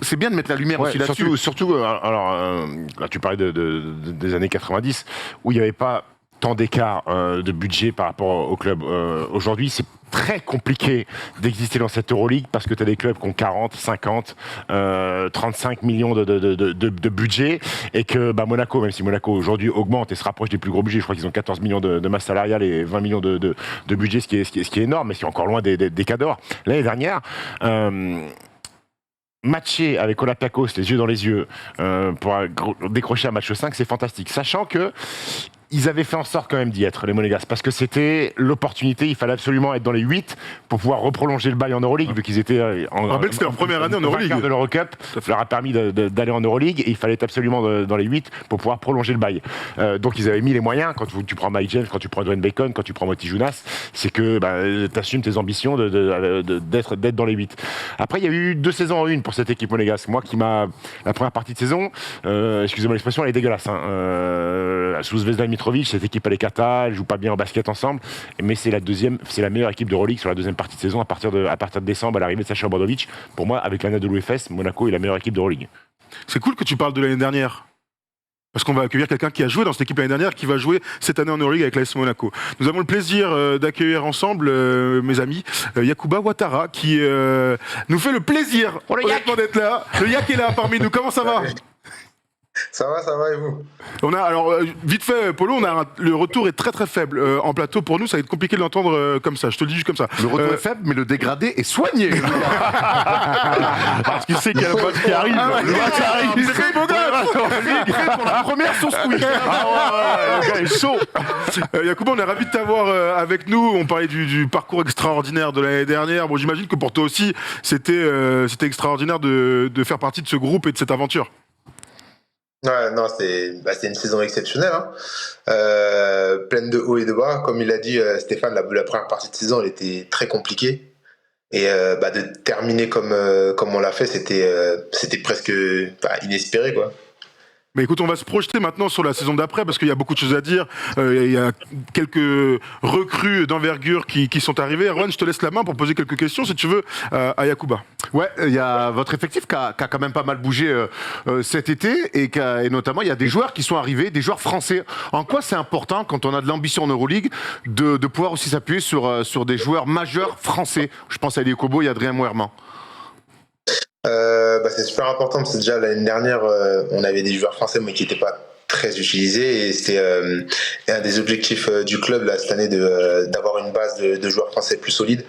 c'est bien de mettre la lumière aussi là-dessus. Surtout, alors, là, tu parlais des années 90, où il n'y avait pas tant d'écart de budget par rapport au club. Aujourd'hui, c'est très compliqué d'exister dans cette Euroleague parce que tu as des clubs qui ont 40, 50, 35 millions de budget et que Monaco, même si Monaco aujourd'hui augmente et se rapproche des plus gros budgets, je crois qu'ils ont 14 millions de masse salariale et 20 millions de budget, ce qui est énorme, mais c'est encore loin des cadors. L'année dernière, matcher avec Olympiakos, les yeux dans les yeux, pour décrocher un match 5, c'est fantastique. Sachant que ils avaient fait en sorte quand même d'y être, les Monégasques, parce que c'était l'opportunité, il fallait absolument être dans les 8 pour pouvoir reprolonger le bail en Euroleague, vu qu'ils étaient c'était leur première année en Euroleague. de l'Eurocup, ça leur a permis d'aller en Euroleague, et il fallait être absolument dans les 8 pour pouvoir prolonger le bail. Donc ils avaient mis les moyens, quand tu prends Mike James, quand tu prends Dwayne Bacon, quand tu prends Moti Jounas, c'est que tu assumes tes ambitions d'être dans les 8. Après, il y a eu 2 saisons en une pour cette équipe monégasque. Moi, la première partie de saison, excusez-moi l'expression, elle est dégueulasse. Sous Zvezda Mitrovic, cette équipe elle est cata, elle joue pas bien au basket ensemble, mais c'est la meilleure équipe de Euroleague sur la deuxième partie de saison à partir de décembre à l'arrivée de Sacha Obradovic. Pour moi, avec l'année de l'UFS, Monaco est la meilleure équipe de Euroleague. C'est cool que tu parles de l'année dernière. Parce qu'on va accueillir quelqu'un qui a joué dans cette équipe l'année dernière, qui va jouer cette année en Euroleague avec l'AS Monaco. Nous avons le plaisir d'accueillir ensemble, mes amis, Yacouba Ouattara, qui nous fait le plaisir honnêtement d'être là. Le Yak est là parmi nous. Comment ça va ? Ça va et vous? On a alors vite fait, Polo, le retour est très très faible en plateau pour nous. Ça va être compliqué de l'entendre comme ça. Je te le dis juste comme ça. Le retour est faible, mais le dégradé est soigné. Parce qu'il sait qu'il y a le match qui arrive. Le match arrive. Il est très beau gosse. Prêt pour la première sauce quick. Le gars est chaud. Yacouba, on est ravis de t'avoir avec nous. On parlait du parcours extraordinaire de l'année dernière. Bon, j'imagine que pour toi aussi, c'était extraordinaire de faire partie de ce groupe et de cette aventure. Ouais, non, c'est une saison exceptionnelle, hein. Pleine de hauts et de bas. Comme il l'a dit, Stéphane, la première partie de saison, elle était très compliquée. Et de terminer comme on l'a fait, c'était presque inespéré, quoi. Mais écoute, on va se projeter maintenant sur la saison d'après parce qu'il y a beaucoup de choses à dire. Il y a quelques recrues d'envergure qui sont arrivées. Erwan, je te laisse la main pour poser quelques questions, si tu veux, à Yacouba. Ouais, il y a votre effectif qui a quand même pas mal bougé cet été et notamment il y a des joueurs qui sont arrivés, des joueurs français. En quoi c'est important quand on a de l'ambition en Euroleague de pouvoir aussi s'appuyer sur des joueurs majeurs français? Je pense à Eli Kobo et Adrien Moerman. C'est super important parce que déjà l'année dernière, on avait des joueurs français mais qui n'étaient pas très utilisés et c'était un des objectifs du club là, cette année d'avoir une base de joueurs français plus solide.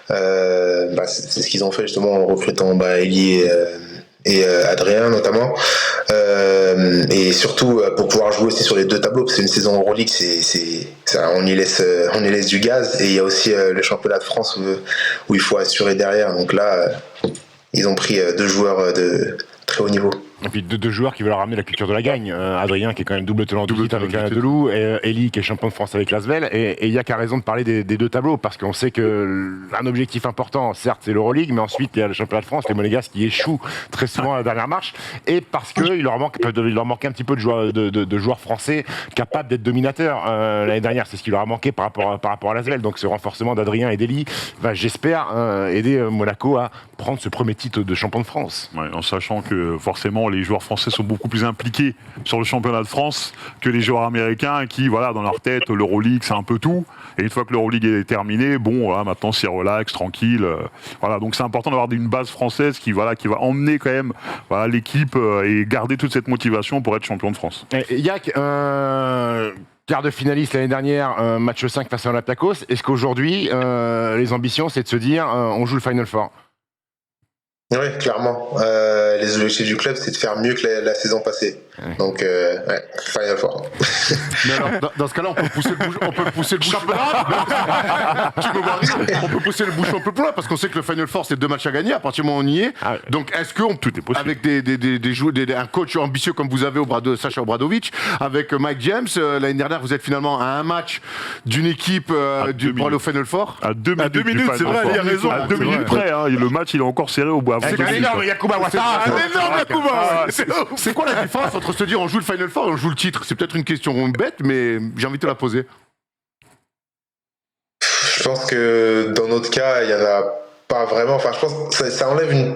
C'est ce qu'ils ont fait justement en recrutant Elie et Adrien notamment, et surtout pour pouvoir jouer aussi sur les deux tableaux parce que c'est une saison Euroleague, on y laisse du gaz et il y a aussi le championnat de France où il faut assurer derrière, donc là ils ont pris deux joueurs de très haut niveau. Et puis deux joueurs qui veulent ramener la culture de la gagne. Adrien qui est quand même double tenant du titre avec Anadolu, et Elie qui est champion de France avec Lasvel. Et Yannick a raison de parler des deux tableaux parce qu'on sait qu'un objectif important, certes, c'est l'Euroleague, mais ensuite il y a le championnat de France, les Monégasques qui échouent très souvent à la dernière marche, et parce qu'il leur manque un petit peu de joueurs français capables d'être dominateurs. L'année dernière, c'est ce qui leur a manqué par rapport à Lasvel. Donc ce renforcement d'Adrien et d'Elie va, j'espère, aider Monaco à prendre ce premier titre de champion de France. Ouais, en sachant que forcément les joueurs français sont beaucoup plus impliqués sur le championnat de France que les joueurs américains qui, voilà, dans leur tête, l'Euroleague, c'est un peu tout. Et une fois que l'Euroleague est terminée, bon, voilà, maintenant c'est relax, tranquille. Voilà, donc c'est important d'avoir une base française qui va emmener quand même l'équipe et garder toute cette motivation pour être champion de France. Yannick, quart de finaliste l'année dernière, match 5 face à Olympiakos. Est-ce qu'aujourd'hui, les ambitions, c'est de se dire on joue le Final Four? Oui, clairement. Les objectifs du club, c'est de faire mieux que la saison passée. Ouais. Donc, Final Four. Mais alors, dans ce cas-là, on peut pousser le bouchon. On peut pousser le bouchon. Tu me vois rire. On peut pousser le bouchon un peu plus loin parce qu'on sait que le Final Four, c'est 2 matchs à gagner à partir du moment où on y est. Donc, est-ce qu'on peut, avec un coach ambitieux comme vous avez Sacha Obradovic, avec Mike James, l'année dernière, vous êtes finalement à un match d'une équipe pour aller au Final Four. À 2 minutes, c'est vrai, il a raison. À 2 minutes près, hein, le match, il est encore serré au bout. C'est un énorme Yacouba Ouattara. Un énorme Yacouba. C'est quoi la différence entre se dire on joue le Final Four et on joue le titre? C'est peut-être une question bête, mais j'ai envie de te la poser. Je pense que dans notre cas, il n'y en a pas vraiment. Enfin, je pense que ça enlève une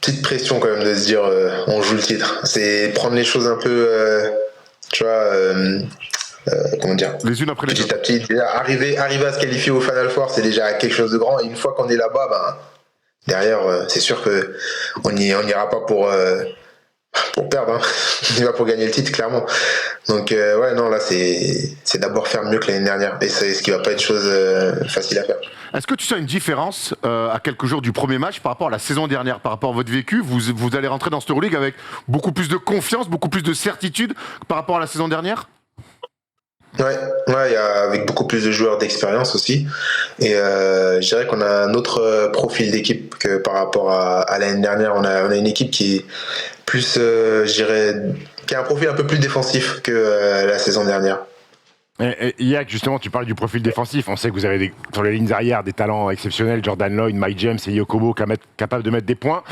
petite pression quand même de se dire on joue le titre. C'est prendre les choses un peu, comment dire, les unes après les autres. Petit à petit, déjà, arriver à se qualifier au Final Four, c'est déjà quelque chose de grand. Et une fois qu'on est là-bas, derrière, c'est sûr qu'on n'ira pas pour perdre, hein. On y va pour gagner le titre, clairement. Donc, là, c'est d'abord faire mieux que l'année dernière. Et c'est ce qui va pas être chose facile à faire. Est-ce que tu sens une différence à quelques jours du premier match par rapport à la saison dernière, par rapport à votre vécu? Vous allez rentrer dans cette Euroleague avec beaucoup plus de confiance, beaucoup plus de certitude par rapport à la saison dernière? Ouais, avec beaucoup plus de joueurs d'expérience aussi. Et je dirais qu'on a un autre profil d'équipe que par rapport à l'année dernière. On a une équipe qui est plus, qui a un profil un peu plus défensif que la saison dernière. Yannick, justement, tu parles du profil défensif. On sait que vous avez sur les lignes arrière des talents exceptionnels, Jordan Lloyd, Mike James et Yokobo, capables de mettre des points.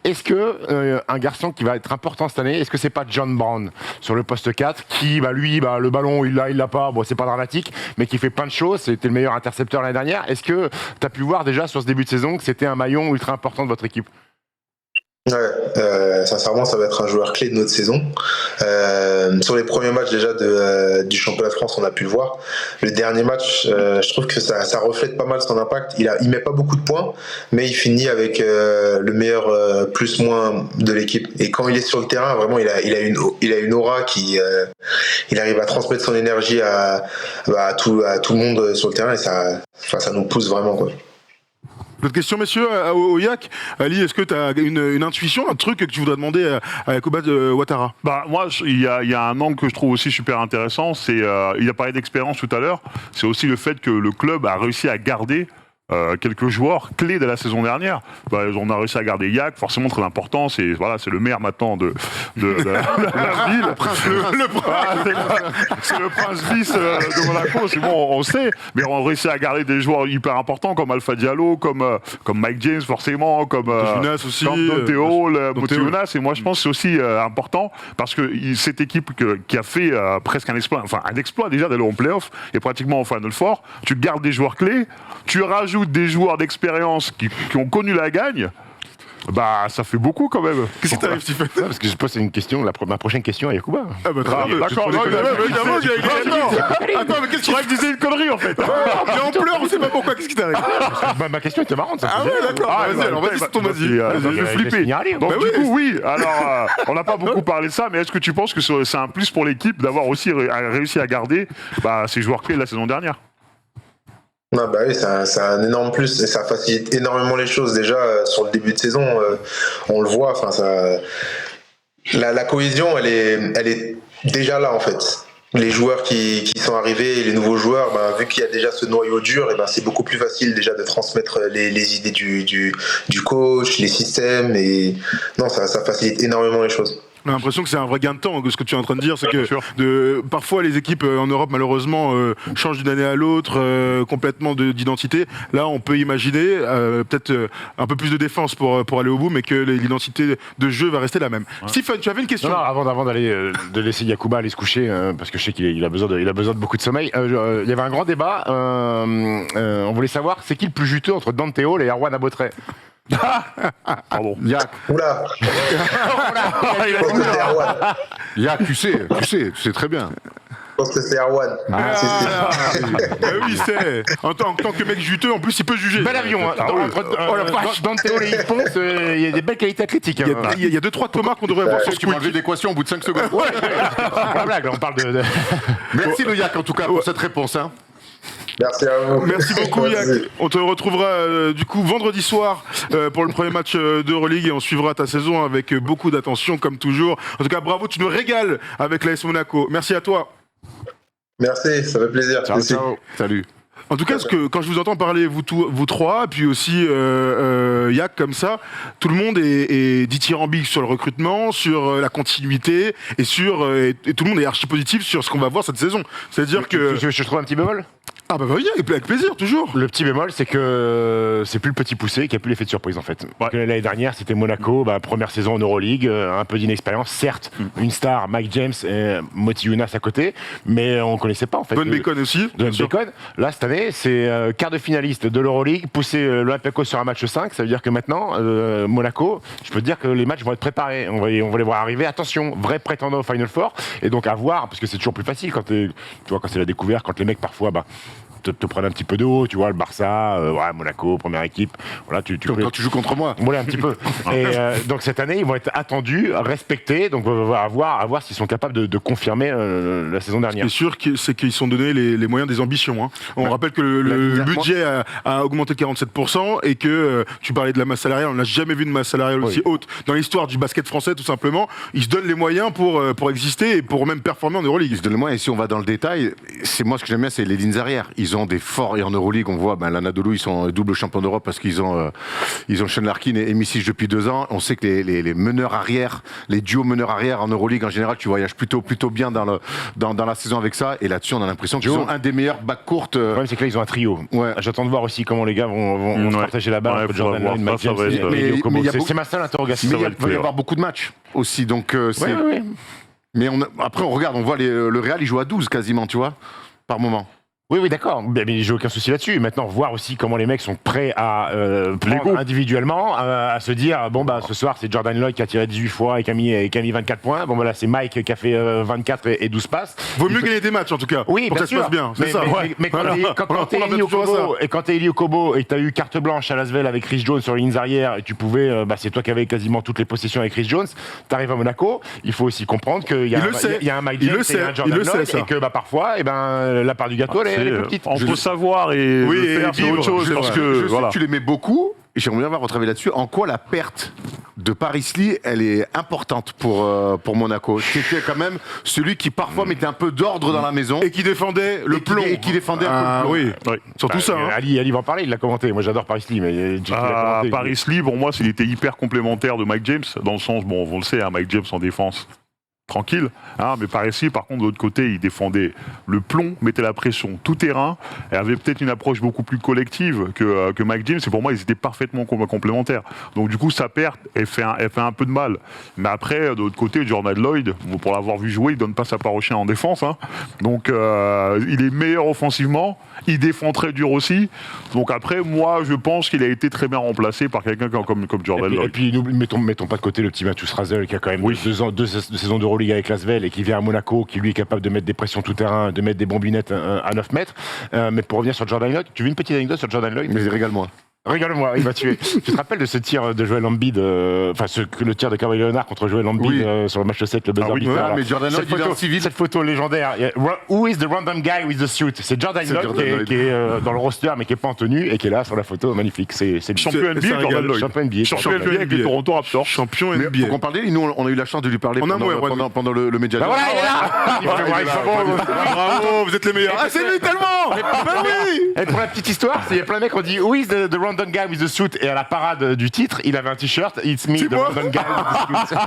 Est-ce que un garçon qui va être important cette année, est-ce que c'est pas John Brown sur le poste 4 qui, le ballon, il l'a pas, bon, c'est pas dramatique, mais qui fait plein de choses. C'était le meilleur intercepteur l'année dernière. Est-ce que tu as pu voir déjà sur ce début de saison que c'était un maillon ultra important de votre équipe? Ouais, sincèrement, ça va être un joueur clé de notre saison. Sur les premiers matchs déjà du championnat de France, on a pu le voir. Le dernier match, je trouve que ça reflète pas mal son impact. Il met pas beaucoup de points, mais il finit avec le meilleur plus-moins de l'équipe. Et quand il est sur le terrain, vraiment, il a une aura qui, il arrive à transmettre son énergie à tout le monde sur le terrain et ça nous pousse vraiment, quoi. D'autres questions, messieurs, au Yak? Ali, est-ce que tu as une intuition, un truc que tu voudrais demander à Yacouba Ouattara? Moi, il y a un angle que je trouve aussi super intéressant, c'est il a parlé d'expérience tout à l'heure, c'est aussi le fait que le club a réussi à garder quelques joueurs clés de la saison dernière. On a réussi à garder Yak, forcément très important, c'est le maire maintenant de la ville. C'est le prince vice de Monaco, c'est bon, on sait, mais on a réussi à garder des joueurs hyper importants comme Alpha Diallo, comme Mike James forcément, comme Théo, Motionas, et moi je pense que c'est aussi important parce que cette équipe qui a fait presque un exploit déjà d'aller en play-off et pratiquement en Final Four, tu gardes des joueurs clés, tu rajoutes des joueurs d'expérience qui ont connu la gagne, ça fait beaucoup quand même. Qu'est-ce qui t'arrive, Stephen? Parce que je pose une question, ma prochaine question à Yacouba. D'accord, évidemment. Attends, mais qu'est-ce que tu disais une connerie en fait? Mais on pleure, c'est pas pourquoi? Qu'est-ce qui t'arrive? Ma question était marrante. Ça Ah ouais, d'accord. Vas-y, alors vas-y, c'est ton vas-y. Ça fait flipper. Donc Bah du oui. coup, oui. Alors, on n'a pas beaucoup parlé de ça, mais est-ce que tu penses que c'est un plus pour l'équipe d'avoir aussi réussi à garder ces joueurs clés de la saison dernière? Non, bah oui, c'est un énorme plus et ça facilite énormément les choses. Déjà, sur le début de saison, on le voit. Enfin, la cohésion, elle est déjà là en fait. Les joueurs qui sont arrivés, les nouveaux joueurs, vu qu'il y a déjà ce noyau dur, c'est beaucoup plus facile déjà de transmettre les idées du coach, les systèmes et non, ça facilite énormément les choses. On a l'impression que c'est un vrai gain de temps. Ce que tu es en train de dire, c'est que parfois les équipes en Europe, malheureusement, changent d'une année à l'autre complètement d'identité. Là, on peut imaginer peut-être un peu plus de défense pour aller au bout, mais que l'identité de jeu va rester la même. Ouais. Stephen, tu avais une question? Non, avant d'aller de laisser Yacouba aller se coucher, parce que je sais qu'il a besoin de beaucoup de sommeil. Il y avait un grand débat. On voulait savoir, c'est qui le plus juteux entre Dante Hall et Erwan Abotrey? Pardon. Yak. Oula. Yak, tu sais très bien. Je pense que c'est Erwan. Oui, c'est. En tant que mec juteux, en plus, il peut juger. Bel avion. Dante Hall et Ponce, il y a des belles qualités athlétiques. Il y a 2-3 Thomas qu'on devrait voir sur Tu m'as enlevé l'équation au bout de 5 secondes. Pas blague, on parle de... Merci le Yak en tout cas pour cette réponse. Merci à vous. Merci beaucoup Yak. On te retrouvera du coup vendredi soir pour le premier match d'Euroleague et on suivra ta saison avec beaucoup d'attention comme toujours. En tout cas bravo, tu nous régales avec l'AS Monaco. Merci à toi. Merci, ça fait plaisir. Ciao. Salut. En tout cas, quand je vous entends parler, vous trois, puis aussi Yak comme ça, tout le monde est dithyrambique sur le recrutement, sur la continuité et et tout le monde est archi positif sur ce qu'on va voir cette saison. C'est-à-dire que... Je trouve un petit bémol. Ah bah oui, avec plaisir, toujours. Le petit bémol, c'est que c'est plus le petit poussé qui a plus l'effet de surprise en fait. Ouais. L'année dernière, c'était Monaco, première saison en Euroleague, un peu d'inexpérience, certes, une star, Mike James et Moti Younas à côté, mais on connaissait pas en fait. Don Bacon aussi. Don Bacon. Là, cette année, c'est quart de finaliste de l'Euroleague, pousser l'Olympiakos sur un match 5, ça veut dire que maintenant, Monaco, je peux te dire que les matchs vont être préparés, on va les voir arriver, attention, vrai prétendant au Final Four, et donc à voir, parce que c'est toujours plus facile quand quand c'est la découverte, quand les mecs parfois, te prennent un petit peu de haut, tu vois, le Barça, Monaco, première équipe. Voilà, quand tu joues contre moi. Voilà, un petit peu. Et donc cette année, ils vont être attendus, respectés, donc on va voir s'ils sont capables de confirmer la saison dernière. Ce qui est sûr, c'est qu'ils sont donnés les moyens des ambitions. Hein. On rappelle que le budget a augmenté de 47% et que tu parlais de la masse salariale, on n'a jamais vu de masse salariale aussi haute dans l'histoire du basket français, tout simplement. Ils se donnent les moyens pour exister et pour même performer en Euroleague. Ils se donnent les moyens, et si on va dans le détail, c'est moi ce que j'aime bien, c'est les lignes arrière. Ils ont des forts, et en Euroleague, on voit, l'Anadolu, ils sont double champions d'Europe parce qu'ils ont Sean Larkin et Micic depuis 2 ans. On sait que les meneurs arrière, les duos meneurs arrière en Euroleague, en général, tu voyages plutôt bien dans la saison avec ça. Et là-dessus, on a l'impression qu'ils ont un des meilleurs backcourt. Le problème, c'est que là, ils ont un trio. Ouais. J'attends de voir aussi comment les gars vont se partager la balle entre Jordan Lloyd, Mike James et Kobo. C'est ma seule interrogation. Mais il va y avoir beaucoup de matchs aussi. Donc, mais après, on voit le Real, il joue à 12 quasiment, tu vois, par moment. Oui, d'accord, mais j'ai aucun souci là-dessus. Maintenant, voir aussi comment les mecs sont prêts à prendre individuellement, à se dire, ce soir, c'est Jordan Lloyd qui a tiré 18 fois et qui a mis 24 points. Là, c'est Mike qui a fait 24 et 12 passes. Vaut mieux gagner des matchs, en tout cas, pour que ça se passe bien. C'est ça. Mais quand t'es Eli Okobo et que t'as eu carte blanche à Lasvel avec Chris Jones sur les lignes arrière, et tu pouvais, c'est toi qui avais quasiment toutes les possessions avec Chris Jones, t'arrives à Monaco, il faut aussi comprendre qu'il y a un Mike James et un Jordan Lloyd, et que parfois, la part du gâteau, on peut savoir et faire sur autre chose parce que sais que tu les mets beaucoup et j'aimerais bien avoir votre avis là-dessus. En quoi la perte de Paris Lee, elle est importante pour Monaco, qui était quand même celui qui parfois mettait un peu d'ordre dans la maison et qui défendait le plomb et qui défendait un peu le plomb. Oui. Surtout ça. Ali va en parler, il l'a commenté. Moi j'adore Paris Lee, mais Paris Lee, pour moi, il était hyper complémentaire de Mike James dans le sens, on le sait, Mike James en défense. Tranquille, mais par ici, par contre, de l'autre côté, il défendait le plomb, mettait la pression tout terrain, et avait peut-être une approche beaucoup plus collective que Mike James, et pour moi, ils étaient parfaitement complémentaires. Donc, du coup, sa perte, elle fait un peu de mal. Mais après, de l'autre côté, Jordan Lloyd, pour l'avoir vu jouer, il donne pas sa part au chien en défense. Donc, il est meilleur offensivement, il défend très dur aussi. Donc, après, moi, je pense qu'il a été très bien remplacé par quelqu'un comme Jordan Lloyd. Et puis, mettons pas de côté le petit Mathieu Strazel, qui a quand même 2 saisons d'Euroleague Euroleague avec Lasvel et qui vient à Monaco, qui lui est capable de mettre des pressions tout terrain, de mettre des bombinettes à 9 mètres. Mais pour revenir sur Jordan Lloyd, tu veux une petite anecdote sur Jordan Lloyd? Mais régale-moi. Régale-moi, il m'a tué. Tu te rappelles de ce tir de Joel Embiid, le tir de Kawhi Leonard contre Joel Embiid sur le match 7, le buzzer beater, là. Mais Jordan Lloyd, il est en civil. Cette photo légendaire. Who is the random guy with the suit? C'est Jordan Lloyd qui est dans le roster mais qui est pas en tenue et qui est là sur la photo, magnifique. C'est le Champion NBA, Jordan Lloyd. Champion NBA. Champion NBA avec les Toronto Raptors. Champion Mais NBA. pour qu'on parle, nous, on a eu la chance de lui parler En un mot, pendant le Media Bah Day. voilà, il est là. Il fait voir, il fait bon. Bravo, vous êtes les meilleurs. Ah, c'est lui tellement. Bah oui. Et pour la petite histoire, il y a plein de mecs qui ont dit Who is the random guy with the suit? Et à la parade du titre, il avait un t-shirt It's me, the moi. random guy with the suit.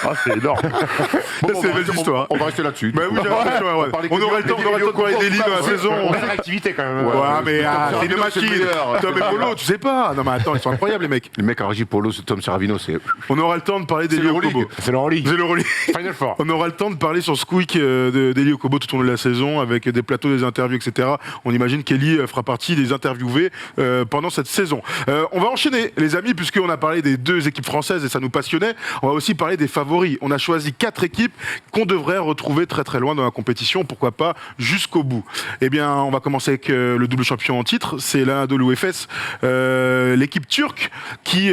Ah, c'est énorme. Ça, c'est une belle histoire. On va rester là-dessus. Bah oui, j'ai l'impression, ouais. parler On que aura le temps de parler des livres dans la saison. On a une activité quand même. Ouais, mais Tom c'est une Serafino, c'est le machine. meilleur. Tom et Polo, tu sais pas. Non, mais attends, ils sont incroyables, les mecs. Le mec en régie Polo, Tom Serafino, c'est. On aura le temps de parler d'Eli l'Euroleague. Okobo. C'est l'Euroleague. C'est l'Euroleague. Final Four. On aura le temps de parler sur Squeak d'Eli Okobo tout au long de la saison, avec des plateaux, des interviews, etc. On imagine qu'Eli fera partie des interviewés pendant cette saison. On va enchaîner, les amis, puisqu'on a parlé des deux équipes françaises et ça nous passionnait. On va aussi parler des favoris. On a choisi 4 équipes qu'on devrait retrouver très très loin dans la compétition, pourquoi pas jusqu'au bout. Eh bien, on va commencer avec le double champion en titre, c'est l'Anadolu Efes, l'équipe turque qui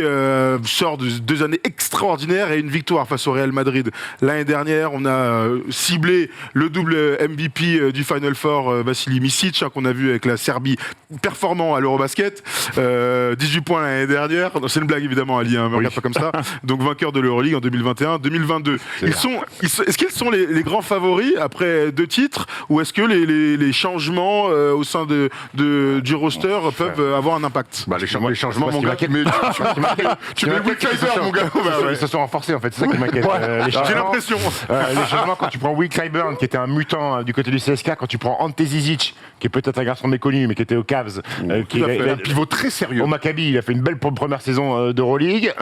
sort de 2 années extraordinaires et une victoire face au Real Madrid. L'année dernière, on a ciblé le double MVP du Final Four, Vassili Micic, qu'on a vu avec la Serbie performant à l'Eurobasket. 18 points l'année dernière. C'est une blague évidemment, Ali, hein, me regarde pas comme ça. Donc vainqueur de l'Euroleague en 2021-2022. Est-ce qu'ils sont les grands favoris après 2 titres, ou est-ce que les changements au sein du roster peuvent avoir un impact? Bah, les changements, Parce mon qu'il gars, tu mets Will Clyburn, mon gars. Ils se sont renforcés en fait, c'est ça qui m'inquiète. J'ai l'impression. Les changements, quand tu prends Will Clyburn, qui était un mutant du côté du CSKA, quand tu prends Ante Zizic, qui est peut-être un garçon méconnu, mais qui était au Cavs, qui Un pivot très sérieux. au Maccabi, il a fait une belle première saison d'Euroleague.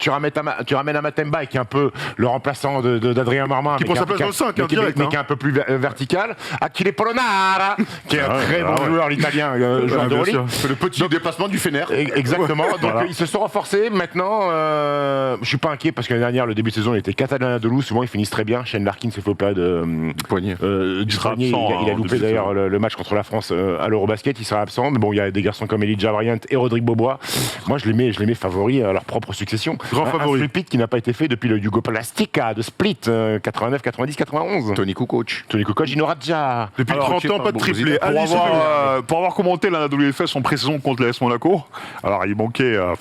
Tu ramènes Amatemba, qui est un peu le remplaçant d'Adrien Marmin, Qui prend sa place dans le 5, direct. mais qui est un peu plus vertical. Achille Polonara, qui est un très bon joueur, l'italien, joueur bien d'Euroleague. sûr. C'est le petit déplacement du Fener. Exactement. Donc ils se sont renforcés. Maintenant, je suis pas inquiet parce que l'année dernière, le début de saison, il était catalan de loup. Souvent, ils finissent très bien. Shane Larkin s'est fait opérer Du poignet. du sera poignet. absent, Il a en loupé début de d'ailleurs le match contre la France à l'Eurobasket. Il sera absent. Mais bon, il y a des garçons comme Elijah Bryant et Rodrigue Bobois. Moi, je les mets favoris à leur propre succession. Grand favori. Un repeat qui n'a pas été fait depuis le Jugoplastika de Split 89, 90, 91. Tony Kukoc. Tony Kukoc, Gino Radja. Depuis Alors, 30 ans, pas de triplé. Pour Ali, s'il te plaît. pour avoir commenté l'Anadolu Efes en pré-saison contre l'AS Monaco, alors il manquait On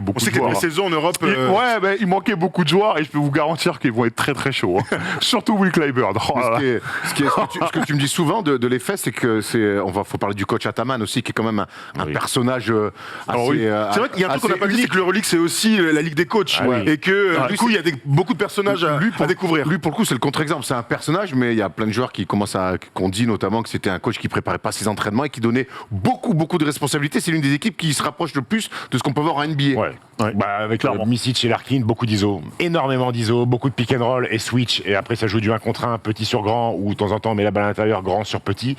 beaucoup sait de que joueurs. les saisons en Europe. Ouais, mais il manquait beaucoup de joueurs et je peux vous garantir qu'ils vont être très très chauds. hein. Surtout Will Clyburn. Oh là là. Ce que tu me dis souvent de l'effet, c'est que faut parler du coach Ataman aussi, qui est quand même un personnage assez. oui. C'est vrai qu'il y a un truc qu'on n'a pas dit, c'est que l'Euroleague, c'est aussi la Ligue des coachs. oui. Et que du coup, il y a beaucoup de personnages à découvrir. Lui, pour le coup, c'est le contre-exemple. C'est un personnage, mais il y a plein de joueurs qu'on dit notamment que c'était un coach qui préparait pas ses entraînements et qui donnait beaucoup de responsabilités. C'est l'une des équipes qui se rapproche le plus de ce qu'on peut voir en NBA. Ouais. Bah, avec Clairement. Micic et Larkin, beaucoup d'ISO, énormément d'ISO, beaucoup de pick and roll et switch, et après ça joue du 1 contre 1, petit sur grand, ou de temps en temps on met la balle à l'intérieur, grand sur petit.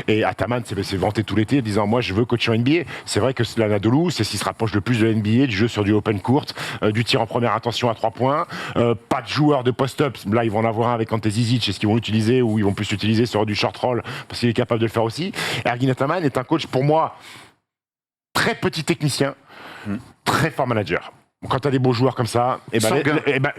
Et Ataman s'est vanté tout l'été en disant moi je veux coacher en NBA. C'est vrai que l'Anadolu, c'est ce qui se rapproche le plus de la NBA, du jeu sur du open court, du tir en première intention à 3 points, pas de joueurs de post-up, là ils vont en avoir un avec Ante Zizic, est-ce qu'ils vont l'utiliser ou ils vont plus l'utiliser sur du short roll parce qu'il est capable de le faire aussi. Ergin Ataman est un coach pour moi très petit technicien, très fort manager. Quand tu as des beaux joueurs comme ça,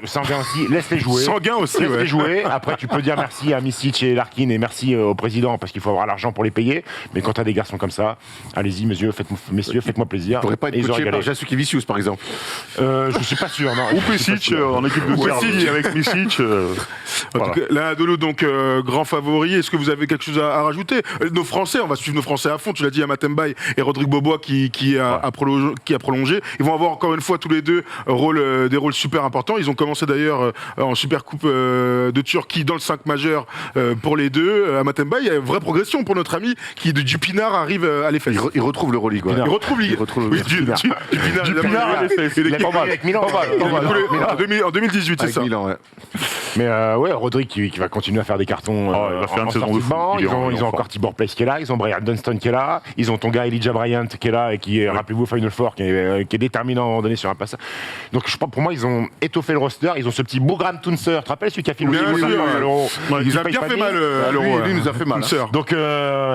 sanguin aussi, laisse-les jouer. Sanguin aussi, Laisse-les ouais. jouer. Après, tu peux dire merci à Micic et Larkin et merci au président parce qu'il faut avoir l'argent pour les payer. Mais quand tu as des garçons comme ça, allez-y, messieurs, faites-moi plaisir. Il pourrait pas Et être ils ont coaché par régalé. Jasukivicius, par exemple. Je suis pas sûr, non. Ou Pesic en équipe de Serbie avec Micic. En tout cas, l'Anadolu, donc grand favori. Est-ce que vous avez quelque chose à rajouter? Nos Français, on va suivre nos Français à fond. Tu l'as dit, Amatemba et Rodrigue Bobois qui a prolongé. Ils vont avoir encore une fois tous les deux des rôles super importants. Ils ont commencé d'ailleurs en Super Coupe de Turquie dans le 5 majeur pour les deux. Amatemba, il y a une vraie progression pour notre ami qui du Pinard arrive à l'Efes. Il retrouve l'Euroleague. Ouais. Il retrouve Il retrouve oui, du Pinard à l'Efes. Il a gagné avec Milan. En 2018, c'est Avec ça. Milan, ouais. Mais ouais, Rodrigue qui va continuer à faire des cartons il va faire une en saison sortie de fou. banc. Il est Ils ont en encore forme. Tibor Place qui est là, ils ont Brian Dunston qui est là, ils ont ton gars Elijah Bryant qui est là et qui est, rappelez-vous, Final Four, qui est déterminant à un moment donné sur un passage. Donc pour moi, ils ont étoffé le roster. Ils ont ce petit Bogram Tounser. Tu te rappelles celui qui a filé Bien sûr, il a bien fait mal à l'Euro. Lui, il nous a fait mal. Donc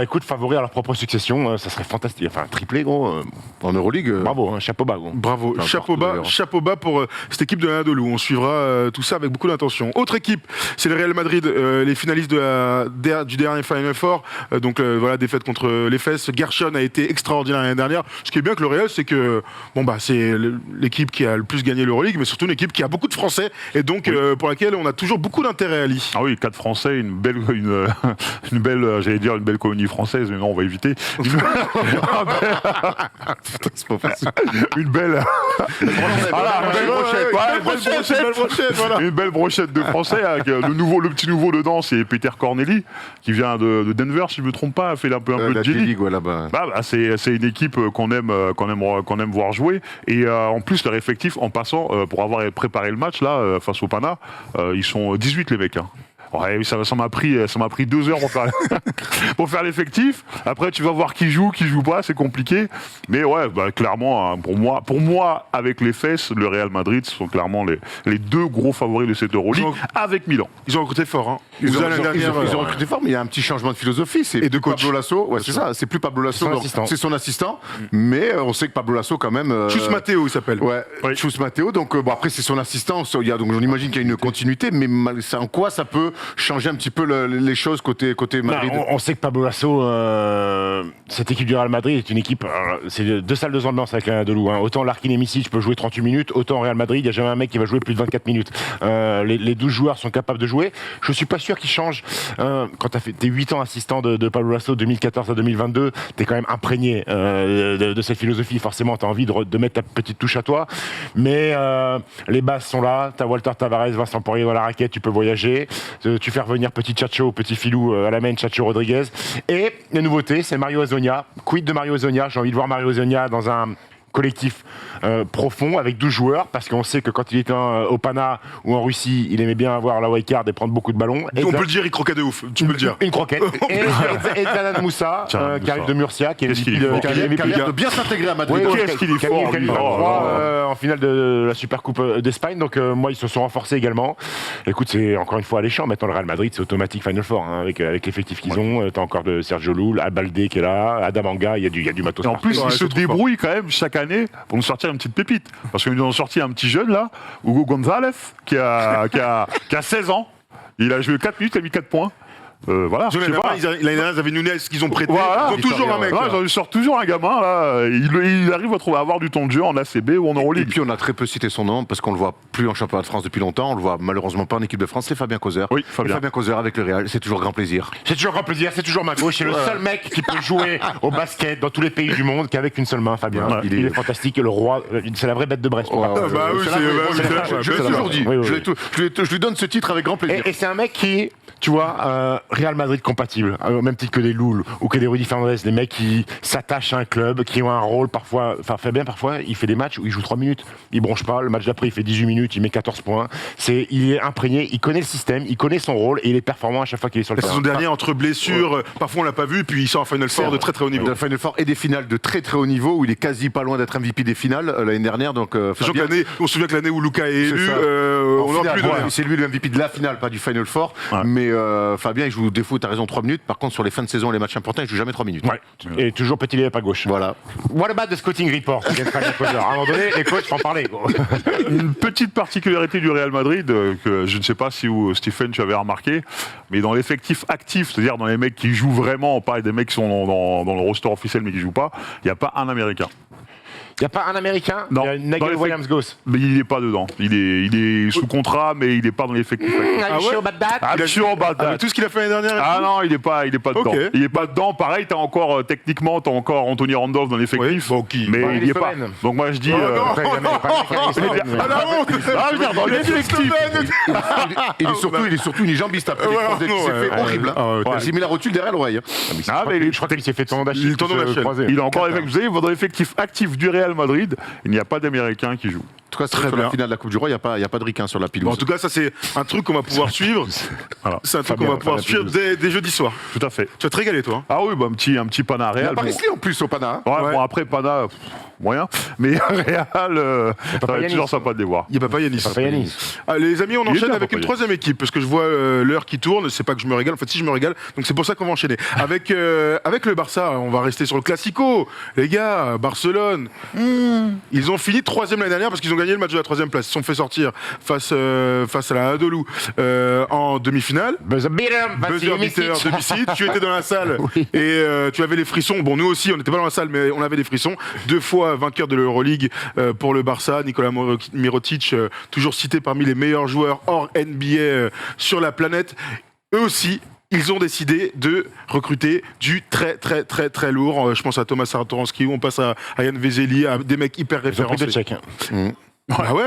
écoute, favori à leur propre succession, ça serait fantastique. Enfin, un triplé, gros. En Euroleague. Bravo, hein, chapeau bas, gros. Bravo, Enfin, chapeau bas pour cette équipe de l'Anadolu. On suivra tout ça avec beaucoup d'intention. Autre équipe, c'est le Real Madrid, les finalistes du dernier Final Four. Donc voilà, défaite contre les Fesses. Gershon a été extraordinaire l'année dernière. Ce qui est bien que le Real, c'est que c'est l'équipe qui a le plus gagné l'Euroleague, mais surtout une équipe qui a beaucoup de Français et donc pour laquelle on a toujours beaucoup d'intérêt, Ali. Ah oui, 4 Français, une belle, j'allais dire une belle colonie française, mais non, on va éviter. Une belle brochette de Français avec le petit nouveau dedans, c'est Peter Corneli qui vient de Denver, si je me trompe pas, a fait un peu de G-League. là-bas. C'est une équipe qu'on aime voir jouer et en plus leur effectif en passant pour avoir préparé le match là face au Pana, ils sont 18 les mecs. Hein. Ouais, ça m'a pris 2 heures pour faire l'effectif. Après, tu vas voir qui joue pas, c'est compliqué. Mais ouais, clairement, hein, pour moi, avec les Fesses, le Real Madrid sont clairement les 2 gros favoris de cette Euroleague, avec Milan. Ils ont recruté fort. Hein. Ils ont recruté fort, mais il y a un petit changement de philosophie. C'est de coach. Pablo Lasso, ouais, c'est ça. C'est plus Pablo Lasso, c'est son assistant. Mais on sait que Pablo Lasso, quand même. Chus Matteo, il s'appelle. Ouais, oui. Chus Matteo. Donc après, c'est son assistant. Donc on imagine qu'il y a une continuité, mais en quoi ça peut changer un petit peu les choses côté Madrid? On sait que Pablo Lasso, cette équipe du Real Madrid est une équipe. C'est 2 salles de ambiance avec l'Anadolu. Hein. Autant Larkin et Misic peut jouer 38 minutes, autant au Real Madrid, il n'y a jamais un mec qui va jouer plus de 24 minutes. Les 12 joueurs sont capables de jouer. Je ne suis pas sûr qu'ils changent. Quand tu as fait tes 8 ans assistant de Pablo Lasso, 2014 à 2022, tu es quand même imprégné de cette philosophie. Forcément, tu as envie de mettre ta petite touche à toi. Mais les bases sont là. Tu as Walter Tavares, Vincent Poirier dans la raquette, tu peux voyager. Tu fais revenir petit Chacho, petit Filou à la main, Chacho Rodriguez. Et la nouveauté, c'est Mario Hezonja. Quid de Mario Hezonja? J'ai envie de voir Mario Hezonja dans un collectif profond avec 12 joueurs, parce qu'on sait que quand il était au Pana ou en Russie, il aimait bien avoir la white card et prendre beaucoup de ballons. Et on peut le dire, il croquait de ouf. Tu peux le dire. Une croquette. Et Zanan Moussa, qui arrive de Murcia, qui est de bien s'intégrer à Madrid. Qu'est-ce qu'il est fort, lui. En finale de la Supercoupe d'Espagne. Donc moi, ils se sont renforcés également. Écoute, c'est encore une fois alléchant. Maintenant, le Real Madrid, c'est automatique Final Four, hein, avec l'effectif qu'ils ont. T'as encore de Sergio Llull, Abalde qui est là, Adam Anga, il y a du matos. Et en plus, ils se débrouillent quand même chaque année pour nous sortir une petite pépite. Parce qu'ils nous ont sorti un petit jeune là, Hugo González, qui a 16 ans. Il a joué 4 minutes, il a mis 4 points. Voilà. L'année dernière, ils avaient Nunez qu'ils ont prêté. Voilà, ils ont toujours un mec. Ils sortent toujours un gamin. Là. Il arrive à avoir du temps de jeu en ACB ou en Euroleague. Et puis on a très peu cité son nom parce qu'on le voit plus en championnat de France depuis longtemps. On le voit malheureusement pas en équipe de France. C'est Fabien Causer. Oui, Fabien Causer avec le Real. C'est toujours grand plaisir. C'est toujours grand plaisir. C'est toujours ma gauche. C'est le seul mec qui peut jouer au basket dans tous les pays du monde qu'avec une seule main. Fabien. Ouais. Il est fantastique. Le roi. C'est la vraie bête de Brest. Je l'ai toujours dit. Je lui donne ce titre avec grand plaisir. Et c'est un mec qui, tu vois, Real Madrid compatible, au même titre que des Llull ou que des Rudy Fernandez, des mecs qui s'attachent à un club, qui ont un rôle parfois. Enfin, Fabien, parfois, il fait des matchs où il joue 3 minutes. Il bronche pas. Le match d'après, il fait 18 minutes, il met 14 points. Il est imprégné, il connaît le système, il connaît son rôle et il est performant à chaque fois qu'il est sur le terrain. La saison dernière, entre blessures, parfois on l'a pas vu, puis il sort en Final Four de très très haut niveau. De Final Four et des finales de très très haut niveau où il est quasi pas loin d'être MVP des finales l'année dernière. Donc, on se souvient que l'année où Luka est élu, c'est lui le MVP de la finale, pas du Final Four. Ouais. Mais Fabien, il joue des fois, t'as raison, 3 minutes. Par contre, sur les fins de saison, les matchs importants, il joue jamais 3 minutes. Ouais. Et toujours petit lèvre à gauche. Voilà. What about the scouting report? À un moment donné, les coachs vont en parler. Une petite particularité du Real Madrid, que je ne sais pas si Stephen, tu avais remarqué, mais dans l'effectif actif, c'est-à-dire dans les mecs qui jouent vraiment, pas des mecs qui sont dans le roster officiel mais qui jouent pas, il n'y a pas un Américain. Il n'y a pas un Américain? Non. Nigel Williams-Goss. Mais il n'est pas dedans. Il est sous contrat, mais il n'est pas dans l'effectif. Tout ce qu'il a fait l'année dernière. Ah non, il n'est pas dedans. Okay. Il n'est pas dedans. Pareil, t'as encore Anthony Randolph dans l'effectif, mais il n'y est pas. Donc moi je dis. Dans l'effectif. Il est surtout une jambiste après. Il s'est fait horrible. Il s'est mis la rotule derrière l'oreille. Je crois qu'il s'est fait tendon d'Achille. Il est encore avec. Vous savez, dans l'effectif actif du Real Madrid, il n'y a pas d'Américains qui jouent. En tout cas, sur la finale de la Coupe du Roi, il n'y a pas de ricain sur la pelouse. Bon, en tout cas, ça, c'est un truc qu'on va pouvoir suivre. Voilà. C'est un truc qu'on va pouvoir suivre dès jeudi soir. Tout à fait. Tu vas te régaler, toi. Ah oui, un petit Pana Real. Il y a Paris en plus au Pana. Ouais. Bon, après, Pana. moyen. Mais Real, ça va être toujours sympa de les voir. Il n'y a pas Yanis. Pas Yanis. Ah, les amis, on Il est enchaîne bien, avec Papa une Yanis. troisième équipe, parce que je vois l'heure qui tourne, c'est pas que je me régale, en fait si je me régale, donc c'est pour ça qu'on va enchaîner. Avec le Barça, on va rester sur le Classico, les gars, Barcelone, ils ont fini 3e l'année dernière parce qu'ils ont gagné le match de la 3e place, ils se sont fait sortir face à la Anadolu en demi-finale. Buzzer beater, Buzzer beater de Misic, tu étais dans la salle et tu avais les frissons. Bon, nous aussi, on n'était pas dans la salle, mais on avait des frissons. 2 fois vainqueur de l'Euroleague pour le Barça. Nicolas Mirotic, toujours cité parmi les meilleurs joueurs hors NBA sur la planète. Eux aussi, ils ont décidé de recruter du très très très très lourd. Je pense à Thomas Satoransky, on passe à Yann Vezeli, à des mecs hyper Ils ont pris référencés. 2 tchèques. Ah ouais,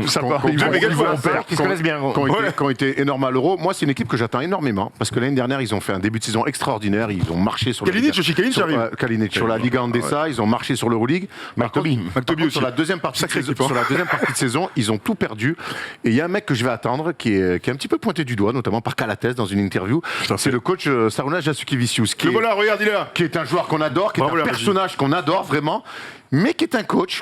Ça part. Deux méga Qui joueurs. Qui se connaissent bien. ont été énormes à l'Euro. Moi, c'est une équipe que j'attends énormément parce que l'année dernière, ils ont fait un début de saison extraordinaire. Ils ont marché sur Kalinic aussi, Kalinic arrive. Sur la Liga Andesa, ils ont marché sur l'Euroleague. McToby. McToby aussi. Sur la deuxième partie de Sacrée saison, équipe, hein. sur la deuxième partie de saison, ils ont tout perdu. Et il y a un mec que je vais attendre qui est un petit peu pointé du doigt, notamment par Calates dans une interview. C'est le coach Sarunas Jasukevicius, Le voilà, regarde, il est là. qui est un joueur qu'on adore, qui est Bravo, un la personnage qu'on adore vraiment, mais qui est un coach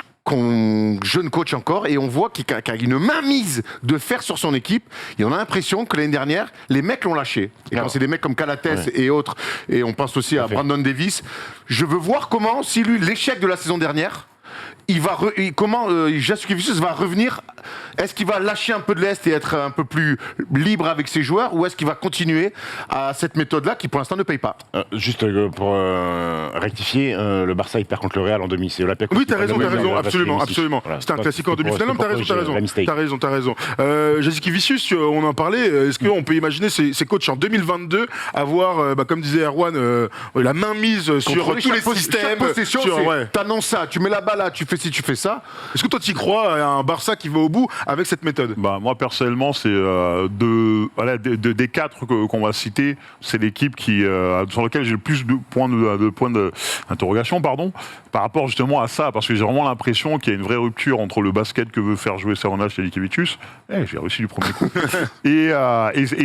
jeune coach encore, et on voit qu'il a une mainmise de fer sur son équipe, et on a l'impression que l'année dernière, les mecs l'ont lâché. Et quand c'est des mecs comme Calates et autres, et on pense aussi à Brandon Davis, je veux voir comment, si lui, l'échec de la saison dernière, Jasukevicius va revenir. Est-ce qu'il va lâcher un peu de l'Est et être un peu plus libre avec ses joueurs, ou est-ce qu'il va continuer à cette méthode-là qui pour l'instant ne paye pas? Juste pour rectifier, le Barça il perd contre le Real en demi. C'est Olympiakos. Oui, qui t'as perd raison, le match, absolument. Voilà. C'était un classique en C'est pour- demi-finale. Non, c'est pour corriger la mistake. T'as raison. Jasukevicius, on en parlait. Est-ce qu'on peut imaginer ces coachs en 2022 avoir, comme disait Erwan, la main mise sur Contrôler tous les chaque systèmes. possession, sur- ouais. t'annonces ça, tu mets la balle là, tu fais ci, tu fais ça. Est-ce que toi, tu y crois à un Barça qui va au bout avec cette méthode? Bah, moi, personnellement, c'est des 4 qu'on va citer, c'est l'équipe sur laquelle j'ai le plus de points d'interrogation, par rapport justement à ça, parce que j'ai vraiment l'impression qu'il y a une vraie rupture entre le basket que veut faire jouer Sarunas et Jasukevicius. J'ai réussi du premier coup. et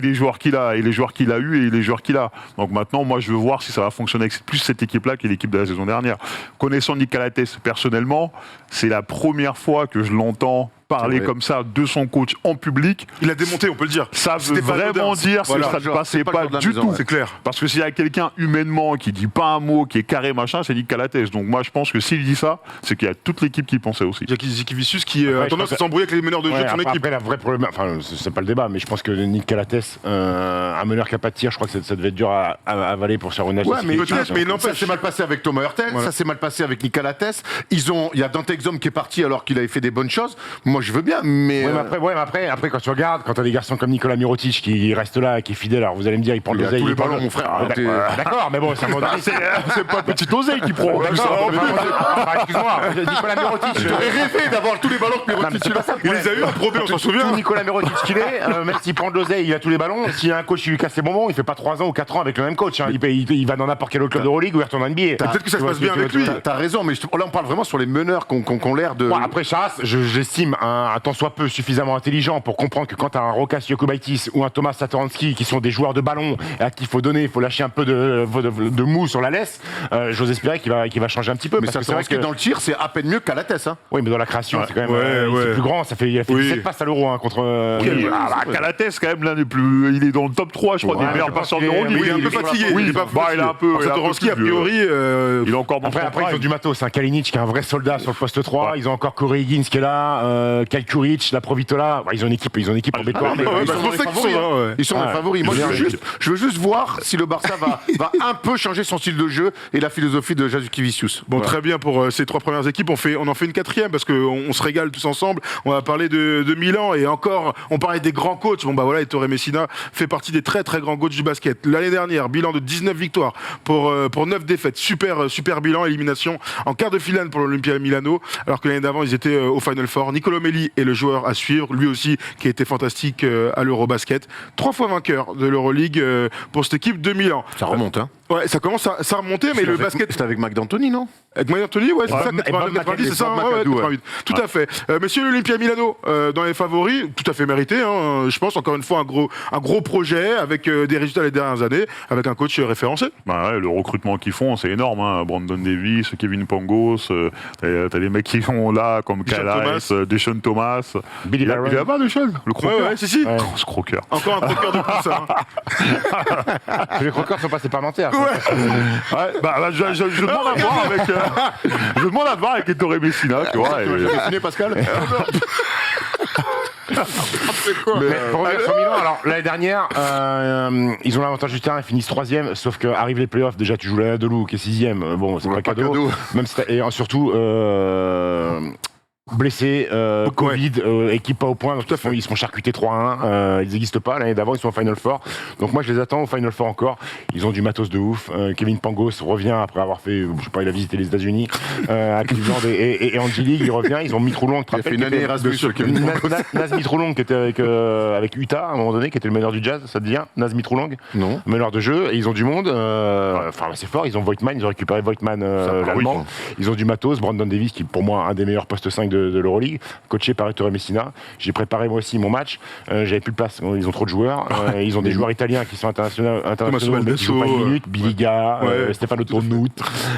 les joueurs qu'il a, eu et les joueurs qu'il a. Donc maintenant, moi, je veux voir si ça va fonctionner avec plus cette équipe-là que l'équipe de la saison dernière. Connaissant Nick Calates personnellement, c'est la première fois que je l'entends parler comme ça de son coach en public. Il a démonté, on peut le dire. Ça veut C'était pas vraiment anodin. dire Voilà, que ça ne genre, passait c'est pas pas le genre de la du maison, tout. ouais. C'est clair. Parce que s'il y a quelqu'un humainement qui dit pas un mot, qui est carré machin, c'est Nick Calates. Donc moi je pense que s'il dit ça, c'est qu'il y a toute l'équipe qui pensait aussi. Jasukevicius qui a Ouais, tendance je à s'embrouiller avec les meneurs de jeu Ouais, de son équipe. Après, la vraie problème, enfin, c'est pas le débat, mais je pense que Nick Calates, un meneur qui a pas de tir, je crois que ça devait être dur à avaler pour Sarunas. Ouais, mais peut-être, mais il n'empêche. ça s'est mal passé avec Thomas Hurtel, Voilà. ça s'est mal passé avec Nick Calates. Il y a Dante Exum qui est parti alors qu'il avait fait des bonnes choses. Moi, je veux bien, mais. Ouais, mais après, quand tu regardes, quand t'as des garçons comme Nicolas Mirotic qui reste là, qui est fidèle, alors vous allez me dire, il prend de Il a l'oseille. tous les il prend ballons, le- mon frère. Ah, T'es- D'accord, mais bon, c'est un moment donné. C'est pas petit oseille qui prend. D'accord, excuse-moi, Nicolas Mirotic. J'aurais rêvé d'avoir tous les ballons que Non, mais Mirotic c'est il pas a. ça le Il problème. les a eu en Pro B, on s'en souvient. Tout Nicolas Mirotic qu'il est, même s'il prend de l'oseille, il a tous les ballons. S'il y a un coach qui lui casse les bonbons, il fait pas 3 ans ou 4 ans avec le même coach. Il va dans n'importe quel autre club d'Euroleague ou il retourne en NBA. Peut-être que ça se passe bien avec lui. T'as raison, mais là, on parle vraiment sur les meneurs qui ont l'air de. Bon, après Charas, j'estime un tant soit peu suffisamment intelligent pour comprendre que quand t'as un Rokas Jokubaitis ou un Thomas Satoransky qui sont des joueurs de ballon à qui il faut donner, il faut lâcher un peu de mou sur la laisse, j'ose espérer qu'il va changer un petit peu. Mais parce ça que c'est vrai que dans le tir, c'est à peine mieux qu'à la tête. Hein. Oui, mais dans la création, c'est quand même Ouais. c'est plus grand. Il a fait Oui. 17 passes à l'Euro contre. Calates, quand même, l'un des plus. Il est dans le top 3, je crois, Ouais, des meilleurs je pense passeurs qu'il de est- l'Euroleague. Oui, il est un peu il est fatigué. oui, Il est pas bah, il est un peu- Alors, il est un peu Satoransky, a plus vieux. priori. Il est encore dans Après, son ils ont prime. du matos. Un Kalinic qui est un vrai soldat sur le poste 3. Ils ont encore Corey Higgins qui est là. Kyle Kuric, la Provitola. Ils ont une équipe en béton. ouais, Ils bah, sont je dans les pensais qu'ils favoris, sont hein. là, ouais. Ils sont dans les Ouais. favoris. Moi, Bien, je veux juste voir si le Barça va un peu changer son style de jeu et la philosophie de Jasukevicius. Bon, Voilà. très bien pour ces 3 premières équipes. On en fait une 4e parce qu'on se régale tous ensemble. On va parler de Milan et encore, on parlait des grands coachs. Bon, bah voilà, Ettore Messina fait partie des très très grands coachs du basket. L'année dernière, bilan de 19 victoires pour 9 défaites. Super bilan, élimination en quart de finale pour l'Olympia Milano. Alors que l'année d'avant, ils étaient au Final Four. Niccolò Melli est le joueur à suivre, lui aussi qui a été fantastique à l'Eurobasket. 3 fois vainqueur de l'Euroleague pour cette équipe de Milan. Ça remonte, hein. Ouais, ça commence à remonter, mais le basket. C'était avec Mac D'Antoni, non? Avec Mike Anthony, ouais, c'est Ouais, ça, et 89, Bob 90, c'est ça, McAdoo, ouais, ouais. 88. Tout à fait. Messieurs l'Olympia Milano, dans les favoris, tout à fait mérité, hein, je pense, encore une fois, un gros projet avec des résultats les dernières années, avec un coach référencé. Bah ouais, le recrutement qu'ils font, c'est énorme. Hein. Brandon Davis, Kevin Pangos, t'as des mecs qui sont là, comme Deshaun Calais, Deshaun Thomas. Billy Il a pas Deshaun, le croqueur. Ouais, si. Ouais. Ce croqueur. Encore un croqueur de plus, hein. Les croqueurs sont passés par Nanterre. Ouais, je demande à voir avec. Je demande à voir avec Ettore Messina, tu vois. Dessiné, Pascal? Mais pour revenir sur Milan, alors l'année dernière, ils ont l'avantage du terrain, ils finissent 3e, sauf qu'arrivent les playoffs, déjà tu joues la Nadolou qui est 6e, bon c'est Ouais, pas pas cadeau. cadeau. Même si et surtout blessés, Covid, équipe pas au point, donc ils se font charcuter 3-1, ils n'existent pas, l'année d'avant ils sont au Final Four, donc moi je les attends au Final Four encore, ils ont du matos de ouf, Kevin Pangos revient après avoir fait, je sais pas, il a visité les États-Unis à Cleveland et Andy League, il revient, ils ont Mitroulong, Il a fait une année Erasmus sur Kevin Pangos. Naz Mitroulong qui était avec Utah à un moment donné, qui était le meneur du jazz, ça te dit rien, Naz Mitroulong, Non. meneur de jeu, et ils ont du monde, enfin c'est fort, ils ont Voigtman, ils ont récupéré Voigtman l'allemand, ils ont du matos, Brandon Davis qui est pour moi un des meilleurs postes 5 de l'Euroleague, coaché par Ettore Messina. J'ai préparé moi aussi mon match, j'avais plus de place, ils ont trop de joueurs, ils ont des joueurs italiens qui sont internationaux, mais qui jouent pas une minute, Biliga, Stefano Tonut,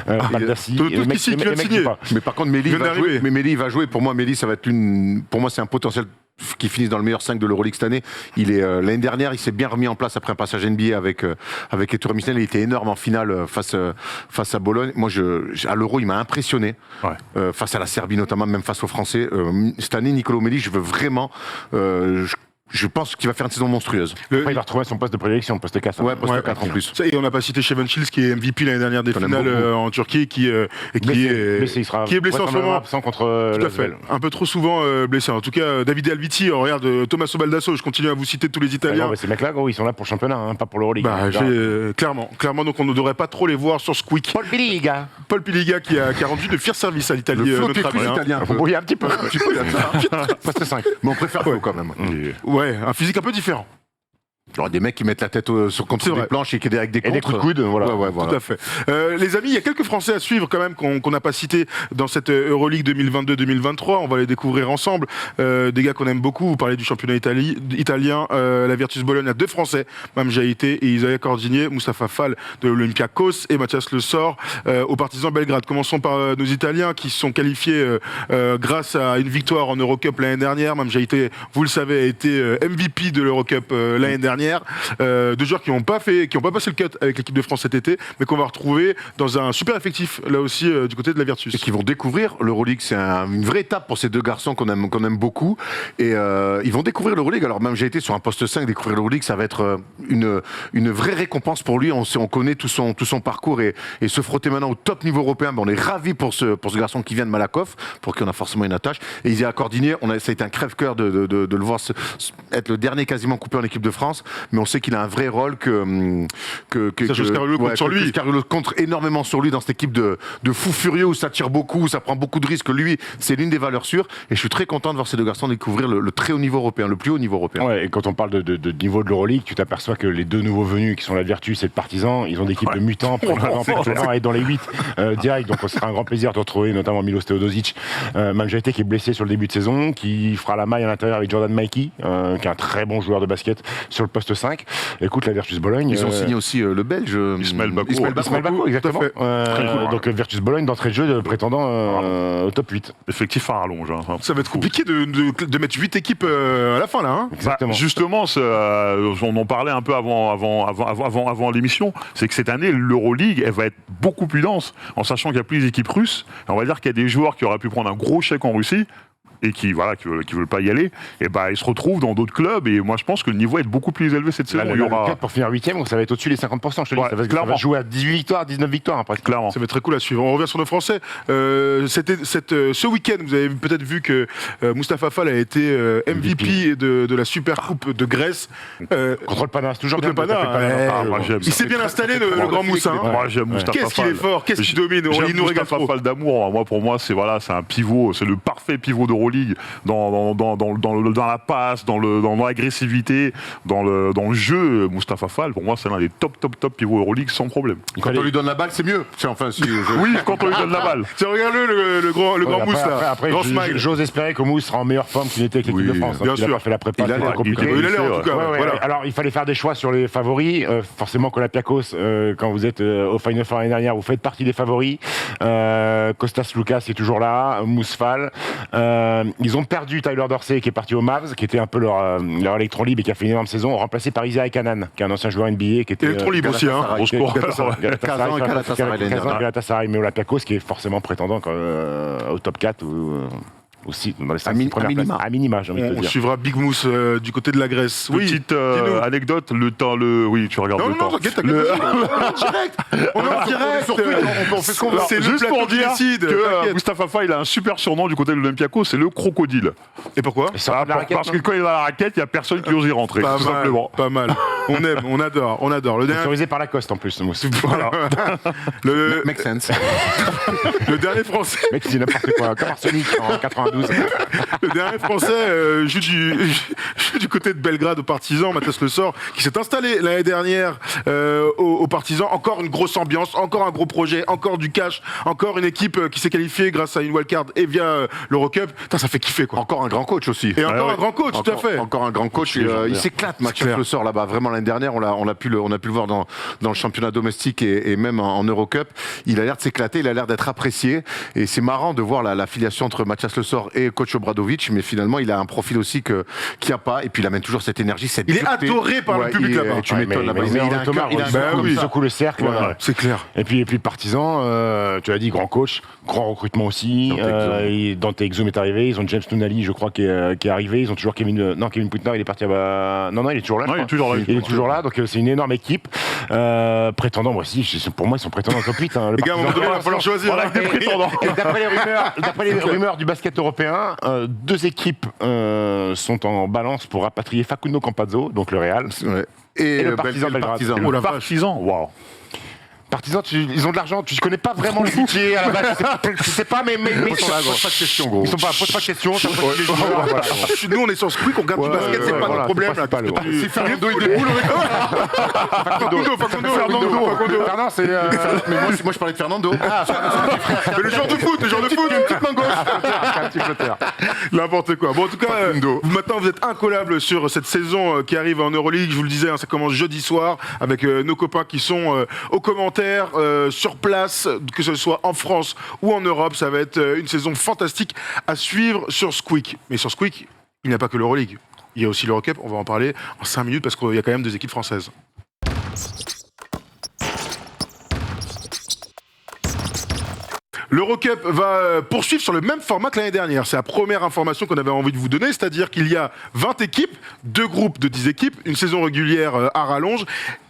Baldassi, Tout ce qui vient de signer. Mais par contre, Méli Il vient va d'arriver. jouer. Mais Méli va jouer. Pour moi, Méli, ça va être pour moi, c'est un potentiel qui finisse dans le meilleur 5 de l'Euroleague cette année. Il est l'année dernière, il s'est bien remis en place après un passage NBA avec Ettore Messina. Il était énorme en finale face à Bologne. Moi, à l'Euro, il m'a impressionné face à la Serbie notamment, même face aux Français. Cette année, Nicolo Méli, je veux vraiment. Je pense qu'il va faire une saison monstrueuse. Après, il va retrouver son poste de prédilection, poste 4. Ouais, poste 4 en plus. Ça, et on n'a pas cité Shevan Shields qui est MVP l'année dernière des On aime finales beaucoup. en Turquie, qui est blessé, il sera blessé en ce moment. absent contre Tout à fait. l'Asvel. Un peu trop souvent blessé. En tout cas, Davide Alviti, regarde Tommaso Baldasso, je continue à vous citer tous les Ah Italiens. non, mais ces mecs-là, gros, ils sont là pour le championnat, hein, pas pour l'Euroleague. Clairement, donc on ne devrait pas trop les voir sur ce quick. Paul Biliga. Paul Piliga qui a rendu de fiers services à l'Italie. Le flot notre ami, hein. italien. Faut brouiller un petit peu. Un petit peu, il y a de ça. Poste 5. Mais on préfère Flo quand même. Ouais, un physique un peu différent. Alors, des mecs qui mettent la tête contre C'est des vrai. planches et qui avec des Et des contres. coups de coude, voilà. Ouais, Tout à fait. Les amis, il y a quelques Français à suivre quand même qu'on n'a pas cités dans cette Euroleague 2022-2023. On va les découvrir ensemble. Des gars qu'on aime beaucoup. Vous parlez du championnat italien. La Virtus Bologne a 2 Français, Mam Jaïté et Isaiah Cordinier, Moustapha Fall de l'Olympiakos et Mathias Le Sort au Partizan Belgrade. Commençons par nos Italiens qui se sont qualifiés grâce à une victoire en Eurocup l'année dernière. Mam Jaïté, vous le savez, a été MVP de l'Eurocup l'année dernière. Deux joueurs qui n'ont pas passé le cut avec l'équipe de France cet été, mais qu'on va retrouver dans un super effectif là aussi du côté de la Virtus. Et qui vont découvrir l'Euroleague. C'est une vraie étape pour ces deux garçons qu'on aime beaucoup. Et ils vont découvrir l'Euroleague. Alors même j'ai été sur un poste 5, découvrir l'Euroleague, ça va être une vraie récompense pour lui. On connaît tout son parcours et se frotter maintenant au top niveau européen. Ben, on est ravis pour ce garçon qui vient de Malakoff, pour qui on a forcément une attache. Et Isaiah Cordinier, ça a été un crève-cœur de le voir être le dernier quasiment coupé en équipe de France. Mais on sait qu'il a un vrai rôle Sergio Scariolo compte sur lui. Scariolo compte énormément sur lui dans cette équipe de fous furieux où ça tire beaucoup, où ça prend beaucoup de risques. Lui, c'est l'une des valeurs sûres. Et je suis très content de voir ces deux garçons découvrir le très haut niveau européen, le plus haut niveau européen. Ouais, et quand on parle de niveau de l'Euroleague, tu t'aperçois que les deux nouveaux venus qui sont la Virtus et le Partizan, ils ont des équipes de mutants, prétendant à être dans les 8 direct. Donc ce sera un grand plaisir de retrouver notamment Milos Teodosic, Mamjete qui est blessé sur le début de saison, qui fera la maille à l'intérieur avec Jordan Mikey, qui est un très bon joueur de basket sur le poste 5. Écoute, la Virtus Bologne. Ils ont signé aussi le Belge Ismaël Bako. Ismaël Bako, exactement. Très Donc Virtus Bologne d'entrée de jeu prétendant au top 8. Effectif à rallonge. Hein. Ça va être compliqué de mettre 8 équipes à la fin là. Hein. Exactement. Justement, on en parlait un peu avant l'émission, c'est que cette année, l'Euroleague, elle va être beaucoup plus dense, en sachant qu'il n'y a plus les équipes russes. On va dire qu'il y a des joueurs qui auraient pu prendre un gros chèque en Russie et qui veulent pas y aller, et ils se retrouvent dans d'autres clubs, et moi je pense que le niveau va être beaucoup plus élevé cette saison. Là, Il y aura... le 4 pour finir 8ème, ça va être au-dessus des 50%, je te dis. Ouais, Ça va clairement. jouer à 18 victoires, 19 victoires après. Clairement. Ça va être très cool à suivre. On revient sur nos Français. Ce week-end, vous avez peut-être vu que Moustapha Fall a été MVP de la Super Coupe de Grèce. Contre le Pana, c'est toujours Contre bien. le Pana, moi, j'aime il s'est bien installé le grand Mousse. Hein. Moi j'aime Moustapha Qu'est-ce qu'il est Fall. fort, qu'est-ce qu'il domine. Il J'aime nous régale Moustapha trop. Fall d'amour. Moi, pour moi, c'est un pivot, c'est le parfait pivot d'Euroleague. Euroleague dans la passe, dans l'agressivité, dans le jeu. Mustapha Fall, pour moi, c'est l'un des top pivots Euroleague sans problème. Quand on lui donne la balle, c'est mieux. Enfin, si, Oui, quand on lui donne la balle. Tiens, regarde-le, le grand Mousse là. Après, Grand smile. j'ose espérer que Mousse sera en meilleure forme qu'il était avec l'équipe Oui, de France. bien Il a sûr. pas fait la prépa. Il a l'air compliqué. Il a l'air, en tout cas. Ouais, Voilà. Alors, il fallait faire des choix sur les favoris. Forcément, Olympiakos, quand vous êtes au Final Four l'année dernière, vous faites partie des favoris. Kostas Loukas est toujours là, Mousse Fall. Ils ont perdu Tyler Dorsey, qui est parti au Mavs, qui était un peu leur électron libre et qui a fait une énorme saison, remplacé par Isaiah Kanan, qui est un ancien joueur NBA, qui était Électron libre aussi, hein. Galatasaray. Au score. Galatasaray l'année dernière. Galatasaray, mais Olympiakos, qui est forcément prétendant au top 4 ou aussi dans les 5 premières minima. places. À minima, j'ai envie de te On dire. suivra Big Mousse du côté de la Grèce. Oui, Petite dis-nous. anecdote, oui, tu regardes Non, le non, temps. t'inquiète. On est en direct. On est en direct. Sur Twitch, on fait ce qu'on veut. C'est le Juste plateau pour qui dire décide. que T'inquiète. Mustapha Fall, il a un super surnom du côté de l'Olympiakos, c'est le crocodile. Et pourquoi Il sort pas de la raquette, Parce que quand il est dans la raquette, il n'y a personne qui ose y rentrer, Pas tout mal, simplement. pas mal. On aime, on adore. Le dernier, Autorisé par Lacoste en plus, ce Mousse. voilà. le, Make sense. le dernier français, Le mec, il dit n'importe quoi, comme Arsenic en 92. le dernier français joue du côté de Belgrade au Partizan, Mathias Le Sort, qui s'est installé l'année dernière au Partizan. Encore une grosse ambiance, encore un gros projet, encore du cash, encore une équipe qui s'est qualifiée grâce à une wildcard et via l'Eurocup. Putain, ça fait kiffer quoi. Encore un grand coach aussi. Et encore ouais. un grand coach, tout à fait. Encore un grand coach. Il s'éclate, Mathias Le Sort, là-bas. Vraiment, l'année dernière, on a pu le voir dans le championnat domestique et même en Eurocup. Il a l'air de s'éclater, il a l'air d'être apprécié. Et c'est marrant de voir la filiation entre Mathias Le Sort et coach Obradovic. Mais finalement, il a un profil aussi qu'il n'y a pas. Et puis, il amène toujours cette énergie, cette Il est dureté. adoré par le public là-bas. Tu m'étonnes là-bas. Il a un cœur, il a un cœur comme il ça. secoue le cercle. Ouais, c'est clair. Et puis Partisan, tu l'as dit, grand coach, grand recrutement aussi. Dante Exum est arrivé. Ils ont James Nunali, je crois, qui est arrivé. Ils ont toujours Kevin Putner, il est parti à... Non, il est toujours là. Non, il est toujours là. Il est toujours là, donc c'est une énorme équipe. Prétendant, moi aussi, pour moi, ils sont prétendants au top 8. Hein, Les gars, à un moment donné, il va falloir choisir. Voilà, des prétendants. Et d'après les rumeurs du basket européen, deux équipes sont en balance pour rapatrier Facundo Campazzo, donc le Real. Ouais. Et le Partizan Belgrade. Oh la vache. Partisan, waouh. Partisan, ils ont de l'argent, tu ne connais pas vraiment le budget à la base, tu sais pas, mais ils sont là, gros. Pose pas de questions, gros. Ils sont pas, pose pas de questions, ça pose les joueurs, voilà. Nous, on est sur Squeak, on regarde du basket, c'est pas notre problème. là. pas le gros. Si Fernando, il déboule, Fernand, c'est... mais moi, je parlais de Fernando. Mais le genre de foot, Une petite main gauche. un petit flotteur. N'importe quoi. Bon, en tout cas, Facundo. maintenant vous êtes incollables sur cette saison qui arrive en Euroleague. Je vous le disais, hein, ça commence jeudi soir avec nos copains qui sont aux commentaires, sur place, que ce soit en France ou en Europe. Ça va être une saison fantastique à suivre sur Squeak. Mais sur Squeak, il n'y a pas que l'Euroleague. Il y a aussi l'Eurocup. On va en parler en 5 minutes parce qu'il y a quand même des équipes françaises. L'Eurocup va poursuivre sur le même format que l'année dernière. C'est la première information qu'on avait envie de vous donner, c'est-à-dire qu'il y a 20 équipes, 2 groupes de 10 équipes, une saison régulière à rallonge,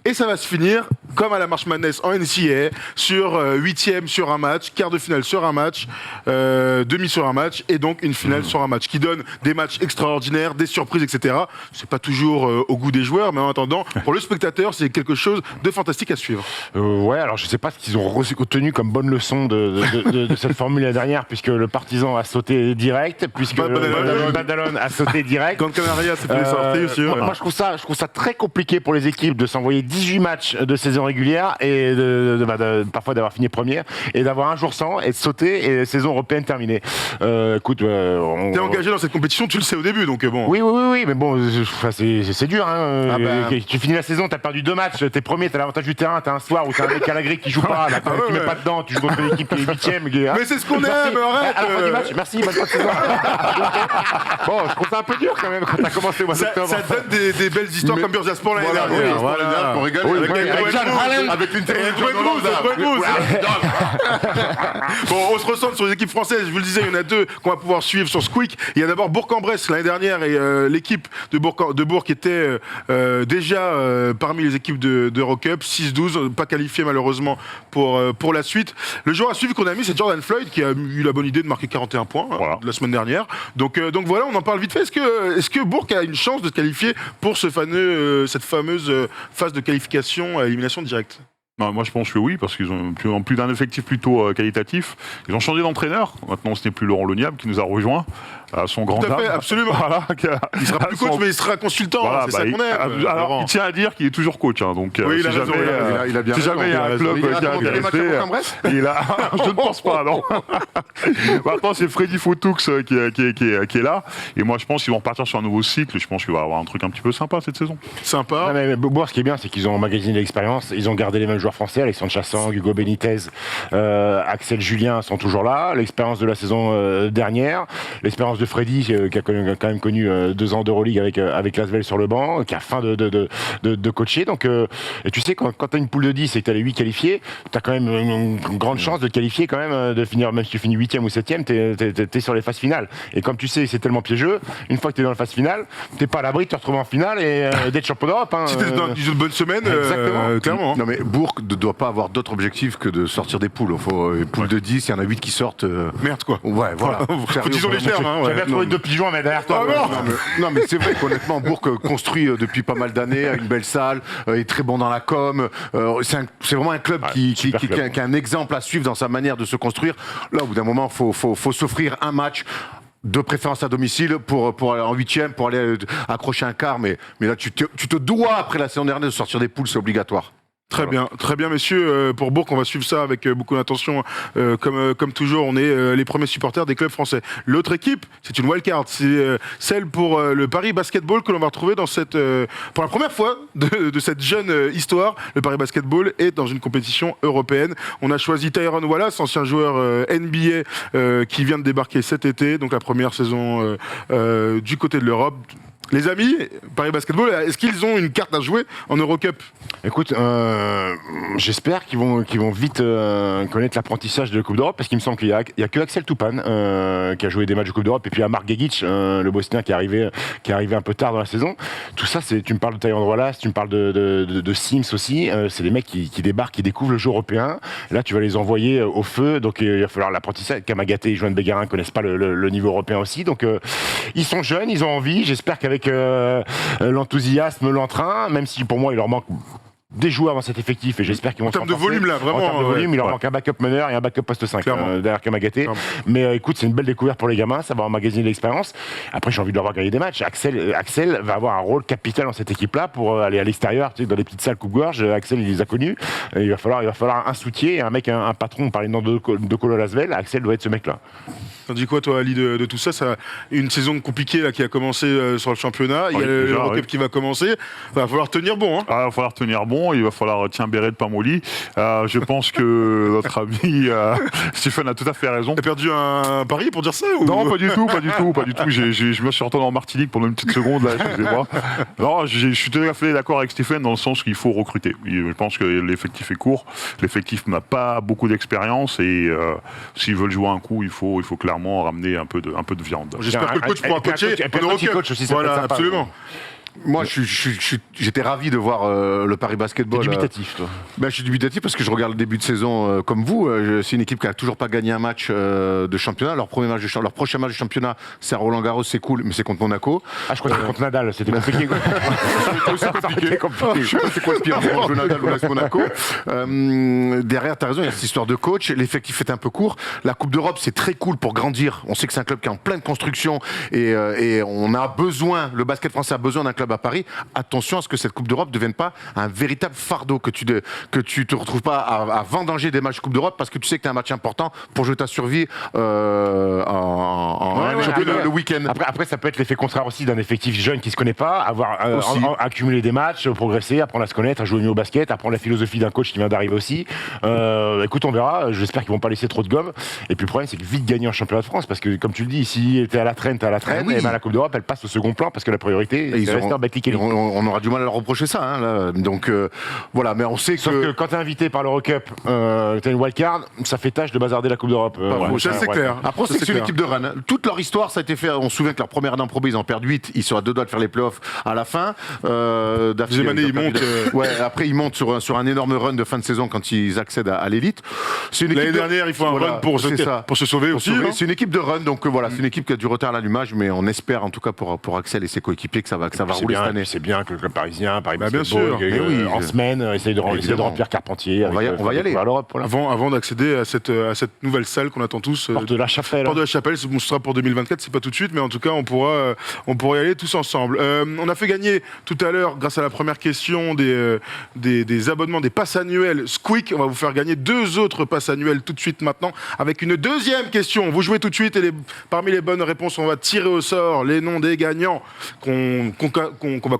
et ça va se finir comme à la March Madness en NCAA, sur 8e sur un match, quart de finale sur un match, demi sur un match, et donc une finale sur un match, qui donne des matchs extraordinaires, des surprises, etc. C'est pas toujours au goût des joueurs, mais en attendant, pour le spectateur, c'est quelque chose de fantastique à suivre. Ouais, alors je sais pas ce qu'ils ont retenu comme bonne leçon de cette formule l'année dernière, puisque le Partizan a sauté direct, puisque le Badalone a sauté direct. Gran Canaria s'est fait sortir aussi. Moi, je trouve ça très compliqué pour les équipes de s'envoyer 18 matchs de saison régulière et parfois d'avoir fini première et d'avoir un jour sans et de sauter et saison européenne terminée. Écoute, T'es engagé dans cette compétition, tu le sais au début, donc bon. Oui, mais bon, c'est dur. Hein. Tu finis la saison, t'as perdu 2 matchs, t'es premier, t'as l'avantage du terrain, t'as un soir où t'as un mec à la grille qui joue pas, là, tu mets pas dedans, tu joues contre une équipe qui est 8ème. Mais c'est ce qu'on aime, arrête. À la fin du match, merci, bonne fin de saison. Bon, je trouve ça un peu dur quand même quand t'as commencé au mois d'octobre. Ça donne des belles histoires comme Bursaspor l'année dernière. Pour régaler. Avec une Bon, on se ressent sur les équipes françaises. Je vous le disais, il y en a 2 qu'on va pouvoir suivre sur Squeak. Il y a d'abord Bourg-en-Bresse l'année dernière et l'équipe de Bourg qui était déjà parmi les équipes d'Eurocup, 6-12, pas qualifié malheureusement pour la suite. Le joueur à suivre qu'on a mis, c'est Jordan Floyd qui a eu la bonne idée de marquer 41 points la semaine dernière. Donc voilà, on en parle vite fait. Est-ce que Bourg a une chance de se qualifier pour cette fameuse phase de qualification à élimination directe? Non, moi je pense que oui, parce qu'ils ont plus d'un effectif plutôt qualitatif. Ils ont changé d'entraîneur. Maintenant, ce n'est plus Laurent Le Niable qui nous a rejoint à son grand Tout à fait, âme. absolument. Voilà, Il sera plus coach, mais il sera consultant. Voilà, c'est ça qu'on aime. alors, Laurent. il tient à dire qu'il est toujours coach. Hein, donc, Oui, il a si raison, jamais, il a bien si raison, jamais il y a un club Il a qui est raconté les matchs à intéressé, Bourg-en-Bresse je ne pense pas, non. Maintenant, c'est Freddy Fautoux qui est là. Et moi, je pense qu'ils vont repartir sur un nouveau cycle. Je pense qu'il va y avoir un truc un petit peu sympa cette saison. Sympa. Non, mais Bourg, ce qui est bien, c'est qu'ils ont emmagasiné l'expérience. Ils ont gardé les mêmes joueurs français, Alexandre Chassang, Hugo Benitez, Axel Julien sont toujours là. L'expérience de la saison dernière, l'expérience de Freddy, qui a quand même connu 2 ans d'Euroleague avec Lasvel sur le banc, qui a faim de coacher. Donc, et tu sais, quand tu as une poule de 10 et que tu as les 8 qualifiés, tu as quand même une grande chance de qualifier quand même, de finir, même si tu finis 8e ou 7e, tu es sur les phases finales. Et comme tu sais, c'est tellement piégeux, une fois que tu es dans la phase finale, tu n'es pas à l'abri de te retrouver en finale et d'être champion d'Europe. Hein, Si t'es dans une bonne semaine, clairement. Non mais Bourg ne doit pas avoir d'autre objectif que de sortir des poules. Poules de 10, il y en a 8 qui sortent. Merde, quoi. Ouais, voilà. Faut qu'ils ont les fermes. Hein, J'avais ouais. trouvé 2 pigeons à mettre derrière toi. Non mais c'est vrai qu'honnêtement Bourg construit depuis pas mal d'années, a une belle salle, est très bon dans la com. C'est vraiment un club qui a un exemple à suivre dans sa manière de se construire. Là au bout d'un moment faut s'offrir un match. De préférence à domicile pour aller en 8e, pour aller accrocher un quart, mais là tu te dois après la saison dernière de sortir des poules, c'est obligatoire. Très bien, messieurs. Pour Bourg, on va suivre ça avec beaucoup d'attention. Comme toujours, on est les premiers supporters des clubs français. L'autre équipe, c'est une wildcard. C'est celle pour le Paris Basketball que l'on va retrouver dans pour la première fois de cette jeune histoire. Le Paris Basketball est dans une compétition européenne. On a choisi Tyrone Wallace, ancien joueur NBA qui vient de débarquer cet été, donc la première saison du côté de l'Europe. Les amis, Paris Basketball, est-ce qu'ils ont une carte à jouer en Eurocup ? Écoute, j'espère qu'ils vont vite connaître l'apprentissage de la Coupe d'Europe, parce qu'il me semble qu'il y a que Axel Toupane qui a joué des matchs de Coupe d'Europe, et puis Amar Gegic, le Bosnien qui est arrivé un peu tard dans la saison. Tout ça, tu me parles de Tyrone Wallace, tu me parles de Sims aussi, c'est des mecs qui débarquent, qui découvrent le jeu européen. Là, tu vas les envoyer au feu, donc il va falloir l'apprentissage. Kamagaté et Joanne Bégarin ne connaissent pas le niveau européen aussi, donc ils sont jeunes, ils ont envie. J'espère qu'avec l'enthousiasme, l'entrain, même si pour moi il leur manque des joueurs dans cet effectif, et j'espère qu'ils vont en termes de volume là, vraiment. En termes de volume, il leur manque un backup meneur et un backup poste 5 derrière Kamagaté. Mais écoute, c'est une belle découverte pour les gamins, ça va emmagasiner l'expérience. Après, j'ai envie de leur voir gagner des matchs. Axel va avoir un rôle capital dans cette équipe-là pour aller à l'extérieur, tu sais, dans les petites salles coupe-gorge. Axel, il les a connus. Et il va falloir un soutien, un mec, un patron. On parlait de Colo Lasvel. Axel doit être ce mec-là. T'en dis quoi, toi, Ali, de tout ça, une saison compliquée là, qui a commencé sur le championnat. Il y a l'Eurocup qui va commencer. Il va falloir tenir bon. Hein. Il va falloir tenir bon. Il va falloir Béret de Pamoli. Je pense que notre ami Stephen a tout à fait raison. T'as perdu un pari pour dire ça ou... Non, pas du tout. Je me suis retourné en Martinique pendant une petite seconde, là, excusez-moi. Non, je suis tout à fait d'accord avec Stephen dans le sens qu'il faut recruter. Je pense que l'effectif est court. L'effectif n'a pas beaucoup d'expérience et s'ils veulent jouer un coup, il faut clairement ramener un peu de viande. J'espère que le coach pourra coacher en Eurocup. Voilà, absolument. Moi, j'étais ravi de voir le Paris Basketball. T'es dubitatif, toi. Je suis dubitatif parce que je regarde le début de saison comme vous. C'est une équipe qui a toujours pas gagné un match de championnat. Leur prochain match de championnat, c'est à Roland-Garros, c'est cool, mais c'est contre Monaco. Ah, je crois que c'est contre Nadal, c'était compliqué. C'était compliqué. Je sais pas c'est quoi le pire, le Nadal ou l'AS Monaco. Derrière, t'as raison, il y a cette histoire de coach. L'effectif est un peu court. La Coupe d'Europe, c'est très cool pour grandir. On sait que c'est un club qui est en pleine construction et on a besoin, le basket français a besoin d'un club à Paris. Attention à ce que cette Coupe d'Europe ne devienne pas un véritable fardeau, que tu te retrouves pas à vendanger des matchs de Coupe d'Europe parce que tu sais que tu as un match important pour jouer ta survie le week-end. Après, ça peut être l'effet contraire aussi d'un effectif jeune qui se connaît pas, avoir accumulé des matchs, progresser, apprendre à se connaître, à jouer mieux au basket, apprendre la philosophie d'un coach qui vient d'arriver aussi. Écoute, on verra. J'espère qu'ils vont pas laisser trop de gomme. Et puis le problème, c'est que vite gagner en championnat de France, parce que comme tu le dis, si t'es à la traîne, Oui. et ben la Coupe d'Europe, elle passe au second plan parce que la priorité, c'est rester en Betclic Elite. On aura du mal à leur reprocher ça. Hein, là. Donc voilà, mais on sait Sauf que quand t'es invité par l'Eurocup, t'as une wildcard, ça fait tâche de bazarder la Coupe d'Europe. Ça, c'est clair. Après, c'est une équipe de Rennes. Toute leur histoire, ça a été fait. On se souvient que leur première année en Pro B, ils en perdent 8. Ils sont à 2 doigts de faire les playoffs à la fin. Deuxième année, ils montent. Après, ils montent sur un énorme run de fin de saison quand ils accèdent à l'élite. L'année dernière, il faut un run pour se sauver aussi. C'est une équipe de run, donc voilà, c'est une équipe qui a du retard à l'allumage, mais on espère en tout cas pour Axel et ses coéquipiers que ça va C'est rouler cette année. C'est bien que le club parisien, Paris Bah, bien Basketball, sûr. Mais oui, en semaine, essaye de Évidemment. remplir Carpentier. On va y aller. À l'Europe, voilà. Avant d'accéder à cette nouvelle salle qu'on attend tous. Porte de la Chapelle. Porte de la Chapelle, ce sera pour 2024, c'est pas tout de suite, mais en tout cas, on pourra y aller tous ensemble. On a fait gagner tout à l'heure, grâce à la première question, des abonnements, des passes annuelles Squeak. On va vous faire gagner 2 autres passes annuelles tout de suite maintenant, avec une deuxième question. Vous jouez tout de suite et parmi les bonnes réponses, on va tirer au sort les noms des gagnants qu'on va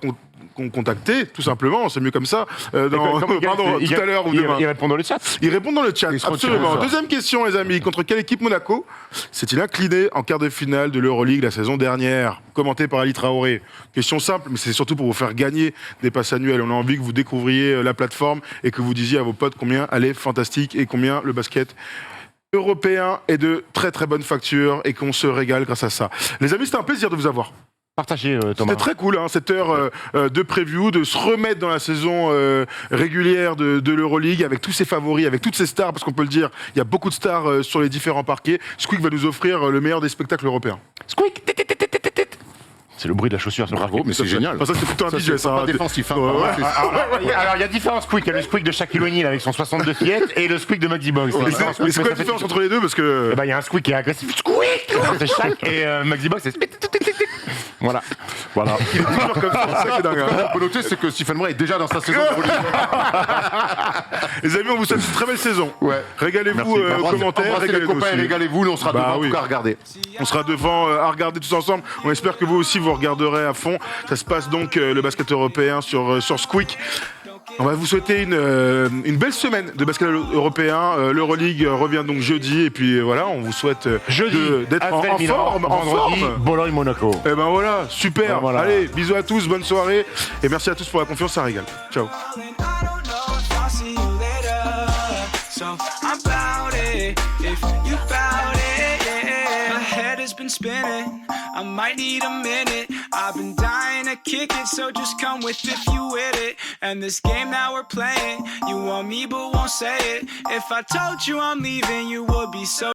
contacter, tout simplement, c'est mieux comme ça. Tout à l'heure ou demain. Ils répondent dans le chat. Ils répondent dans le chat, Ils seront tirés absolument. au sort. Deuxième question, les amis. Contre quelle équipe Monaco s'est-il incliné en quart de finale de l'Euroleague la saison dernière? Commenté par Ali Traoré. Question simple, mais c'est surtout pour vous faire gagner des passes annuelles. On a envie que vous découvriez la plateforme et que vous disiez à vos potes combien elle est fantastique et combien le basket européen est de très très bonne facture et qu'on se régale grâce à ça. Les amis, c'était un plaisir de vous avoir. Partagez, Thomas. C'était très cool, hein, cette heure de preview, de se remettre dans la saison régulière de l'Euroleague avec tous ses favoris, avec toutes ses stars, parce qu'on peut le dire, il y a beaucoup de stars sur les différents parquets. Squeak va nous offrir le meilleur des spectacles européens. Squeak. C'est le bruit de la chaussure. sur le Bravo, parquet. mais c'est génial. Enfin, ça, c'est plutôt un Ça, visuel, c'est pas ça. défensif. Hein, Ouais, ouais. Alors, il y a différents squeaks. Il y a le squeak de Shaquille O'Neal avec son 62 fillettes et le squeak de Muggsy Bogues. Mais c'est quoi la différence entre les deux? Parce que. Eh ben, il y a un squeak qui est agressif. Squeak. C'est Shaq et Muggsy Bogues, c'est. Voilà. Il est toujours comme ça, c'est ça qui est dingue. Ce hein. qu'on peut noter, c'est que Stephen Bray est déjà dans sa saison d'Euroleague. Les amis, on vous souhaite une très belle saison. Ouais. Régalez-vous aux commentaires, Embrassez les régalez-nous copains et aussi. régalez-vous. Nous, on sera Bah devant, en oui. tout cas, à regarder. On sera devant à regarder tous ensemble. On espère que vous aussi vous regarderez à fond. Ça se passe donc le basket européen sur Squeak. On va vous souhaiter une belle semaine de basket européen. L'Euroleague revient donc jeudi et puis voilà, on vous souhaite d'être en forme. vendredi, Bologne-Monaco. Et ben voilà, super. Ben voilà. Allez, bisous à tous, bonne soirée et merci à tous pour la confiance, ça régale. Ciao. I don't know if I'll see you later. So I'm bout it if you bout it, yeah. My head has been spinning, I might need a minute. I've been dying to kick it, so just come with if you with it. And this game that we're playing, you want me but won't say it. If I told you I'm leaving, you would be so